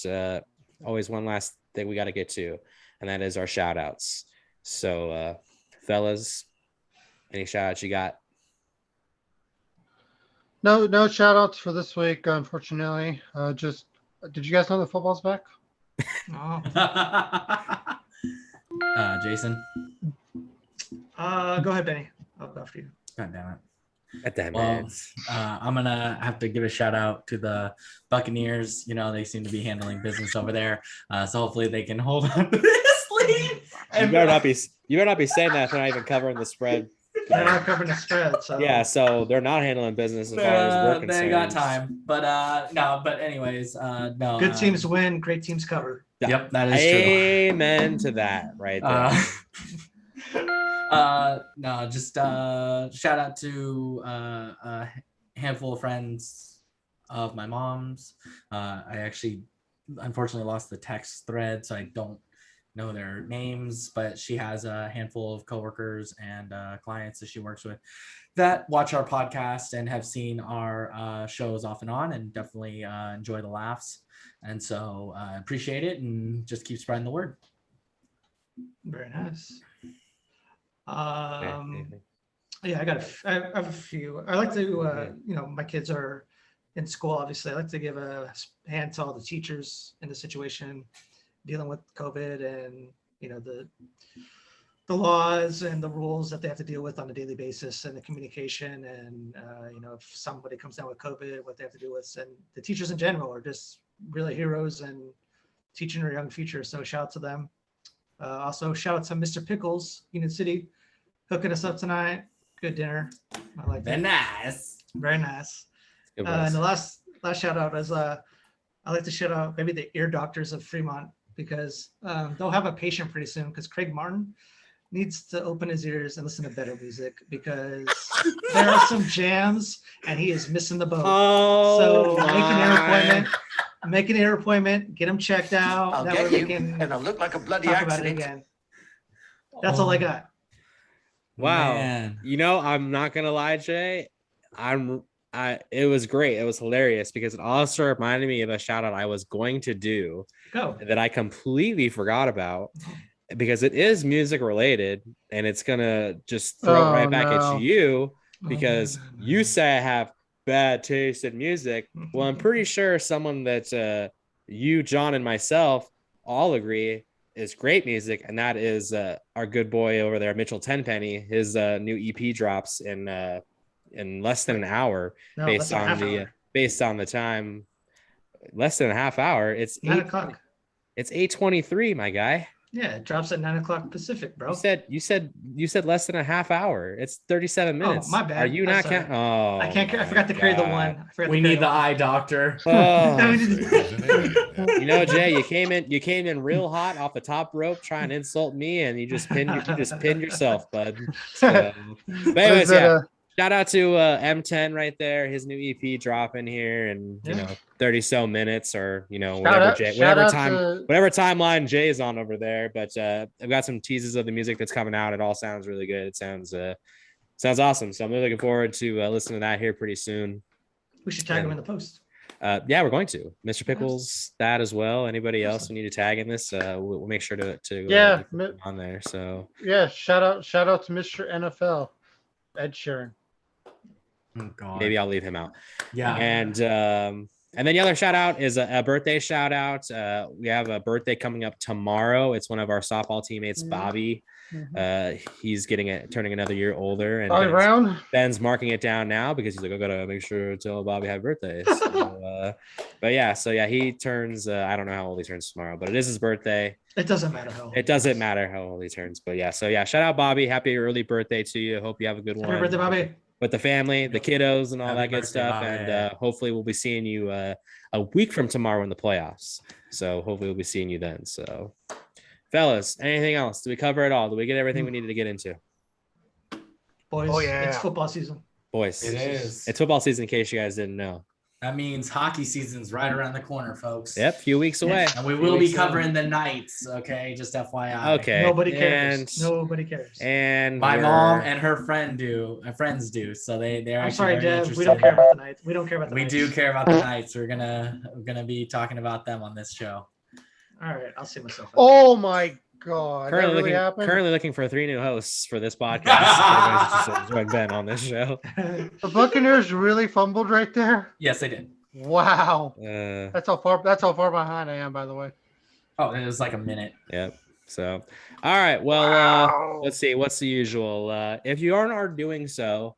always one last thing we got to get to, and that is our shout outs. So, fellas, any shout outs you got? No shout outs for this week, unfortunately. Did you guys know the football's back? Oh. Jason. Go ahead, Benny. I'll go after you. God damn it. Damn Well, it. I'm gonna have to give a shout out to the Buccaneers. They seem to be handling business over there, so hopefully they can hold on to this lead. You better not be saying that if they're not even covering the spread. They're not covering the spread, so Yeah, so they're not handling business as far as we're concerned. They got time, but no. But anyways, no. good teams win, great teams cover. Yep, that is Amen to that, right there. No, just shout out to a handful of friends of my mom's. I actually unfortunately lost the text thread, so I don't know their names, but she has a handful of coworkers and clients that she works with that watch our podcast and have seen our shows off and on, and definitely enjoy the laughs. And so appreciate it, and just keep spreading the word. Very nice. Yeah, I have a few. I like to, my kids are in school, obviously. I like to give a hand to all the teachers in the situation, dealing with COVID and, the laws and the rules that they have to deal with on a daily basis, and the communication, and, if somebody comes down with COVID, what they have to do with. And the teachers in general are just really heroes and teaching our young future. So shout out to them. Also, shout out to Mr. Pickles, Union City, hooking us up tonight. Good dinner. I like Very that. nice. Very nice. Good And the voice. last shout out is I like to shout out maybe the ear doctors of Fremont, because they'll have a patient pretty soon, because Craig Martin needs to open his ears and listen to better music, because there are some jams and he is missing the boat. Oh, So make an ear appointment, get him checked out. I'll That get way you, we can and I'll look like a bloody talk about it accident. again. That's all I got. Wow. Man. You know, I'm not gonna lie, Jay. It was great. It was hilarious because it also reminded me of a shout out I was going to do Go. that I completely forgot about, because it is music related, and it's gonna just throw it right back at you, because you say I have bad taste in music. Well, I'm pretty sure someone that you, John, and myself all agree is great music, and that is our good boy over there, Mitchell Tenpenny. His new EP drops in less than an hour, No, based that's a on half the hour. based on the time. Less than a half hour. It's 9 8 o'clock. It's 8:23, my guy. Yeah, it drops at 9 o'clock Pacific, bro. You said less than a half hour. It's 37 minutes. Oh, my bad. Are you I'm not sorry. counting? Oh, I can't. I my forgot to carry the God. one. I forgot We to carry need the one. eye doctor. Oh. Isn't You know, Jay, you came in real hot off the top rope trying to insult me, and you just pinned yourself, bud. So, but anyways, yeah. Shout out to M10 right there. His new EP dropping here, and you know, 30 so minutes, or you know, whatever timeline Jay is on over there. But I've got some teases of the music that's coming out. It all sounds really good. It sounds awesome. So I'm really looking forward to listening to that here pretty soon. We should tag him in the post. Yeah, we're going to Mr. Pickles, that as well. Anybody else we need to tag in this? We'll make sure to put on there. So yeah, shout out to Mr. NFL, Ed Sheeran. Oh, God. maybe I'll leave him out. Yeah. And then the other shout out is a birthday shout out. We have a birthday coming up tomorrow. It's one of our softball teammates, Bobby. He's turning another year older, and Bobby Brown. Ben's marking it down now because he's like, I gotta make sure to tell Bobby happy birthday. So, but yeah, he turns. I don't know how old he turns tomorrow, but it is his birthday. It doesn't matter how. It doesn't matter how old he turns, but yeah. So yeah, shout out Bobby. Happy early birthday to you. Hope you have a good one. Happy birthday, Bobby. With the family, the kiddos, and all Happy that good birthday, stuff. Bobby. And hopefully we'll be seeing you a week from tomorrow in the playoffs. So hopefully we'll be seeing you then. So, fellas, anything else? Did we cover it all? Did we get everything we needed to get into? Boys, Oh, yeah. it's football season. Boys, It is. it's football season, in case you guys didn't know. That means hockey season's right around the corner, folks. Yep, few weeks away. And we will be covering the nights, okay? Just FYI. Okay. Nobody cares. Nobody cares. And My mom and her friends do. So they're I'm actually sorry, very Dev. interested. We don't care about the night. We don't care about the We nights. do care about the nights. We're gonna be talking about them on this show. All right, I'll see myself. Oh my God! That really happened? currently looking for 3 new hosts for this podcast. Anybody's interested in joining Ben on this show. The Buccaneers really fumbled right there. Yes, they did. Wow. Yep. That's how far behind I am, by the way. Oh, it was like a minute. So, all right. Well, let's see. What's the usual? If you aren't doing so,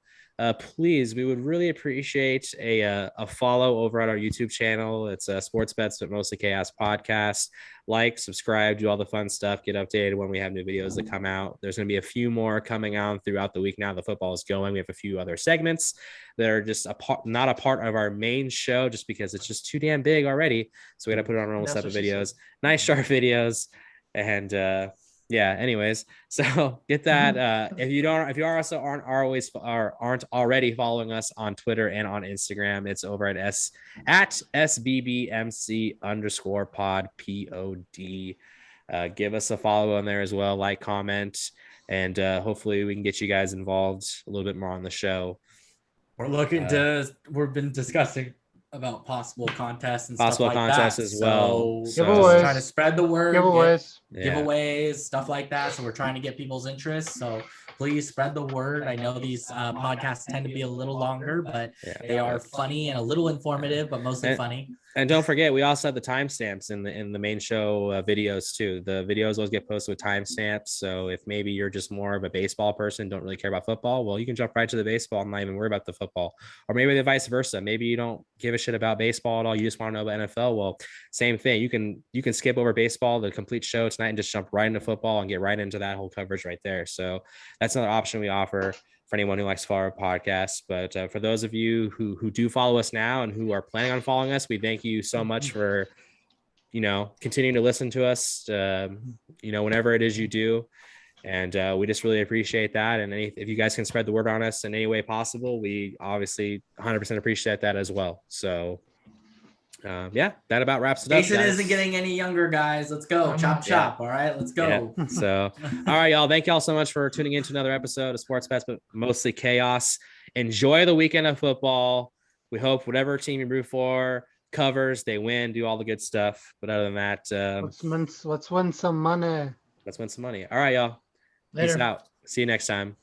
please, we would really appreciate a follow over at our YouTube channel. It's Sports Bets, but mostly Chaos Podcast. Like, subscribe, do all the fun stuff. Get updated when we have new videos that come out. There's going to be a few more coming out throughout the week. Now the football is going. We have a few other segments that are just not a part of our main show, just because it's just too damn big already. So we got to put it on normal type of videos, nice short videos, and yeah. Anyways, so get that. If you aren't aren't already following us on Twitter and on Instagram, it's over at SBBMC_pod POD. Give us a follow on there as well, like, comment, and hopefully we can get you guys involved a little bit more on the show. We're looking we've been discussing about possible contests and Possible stuff like contests that. as well. So Giveaways. trying to spread the word. Giveaways. Giveaways, stuff like that. So we're trying to get people's interest. So please spread the word. I know these podcasts tend to be a little longer, but they are funny and a little informative, but mostly funny. And don't forget, we also have the timestamps in the main show videos too. The videos always get posted with timestamps. So if maybe you're just more of a baseball person, don't really care about football, well, you can jump right to the baseball and not even worry about the football. Or maybe the vice versa. Maybe you don't give a shit about baseball at all. You just want to know about NFL. Well, same thing. You can skip over baseball, the complete show tonight, and just jump right into football and get right into that whole coverage right there. So that's another option we offer for anyone who likes to follow our podcast. But for those of you who do follow us now and who are planning on following us, we thank you so much for, continuing to listen to us, whenever it is you do. And we just really appreciate that. And if you guys can spread the word on us in any way possible, we obviously 100% appreciate that as well. So that about wraps it up. Jason isn't getting any younger, guys. Let's go. Chop. All right, let's go. Yeah. So, all right, y'all. Thank y'all so much for tuning in to another episode of Sports Best, but mostly chaos. Enjoy the weekend of football. We hope whatever team you root for covers, they win, do all the good stuff. But other than that, let's win some money. Let's win some money. All right, y'all. Later. Peace out. See you next time.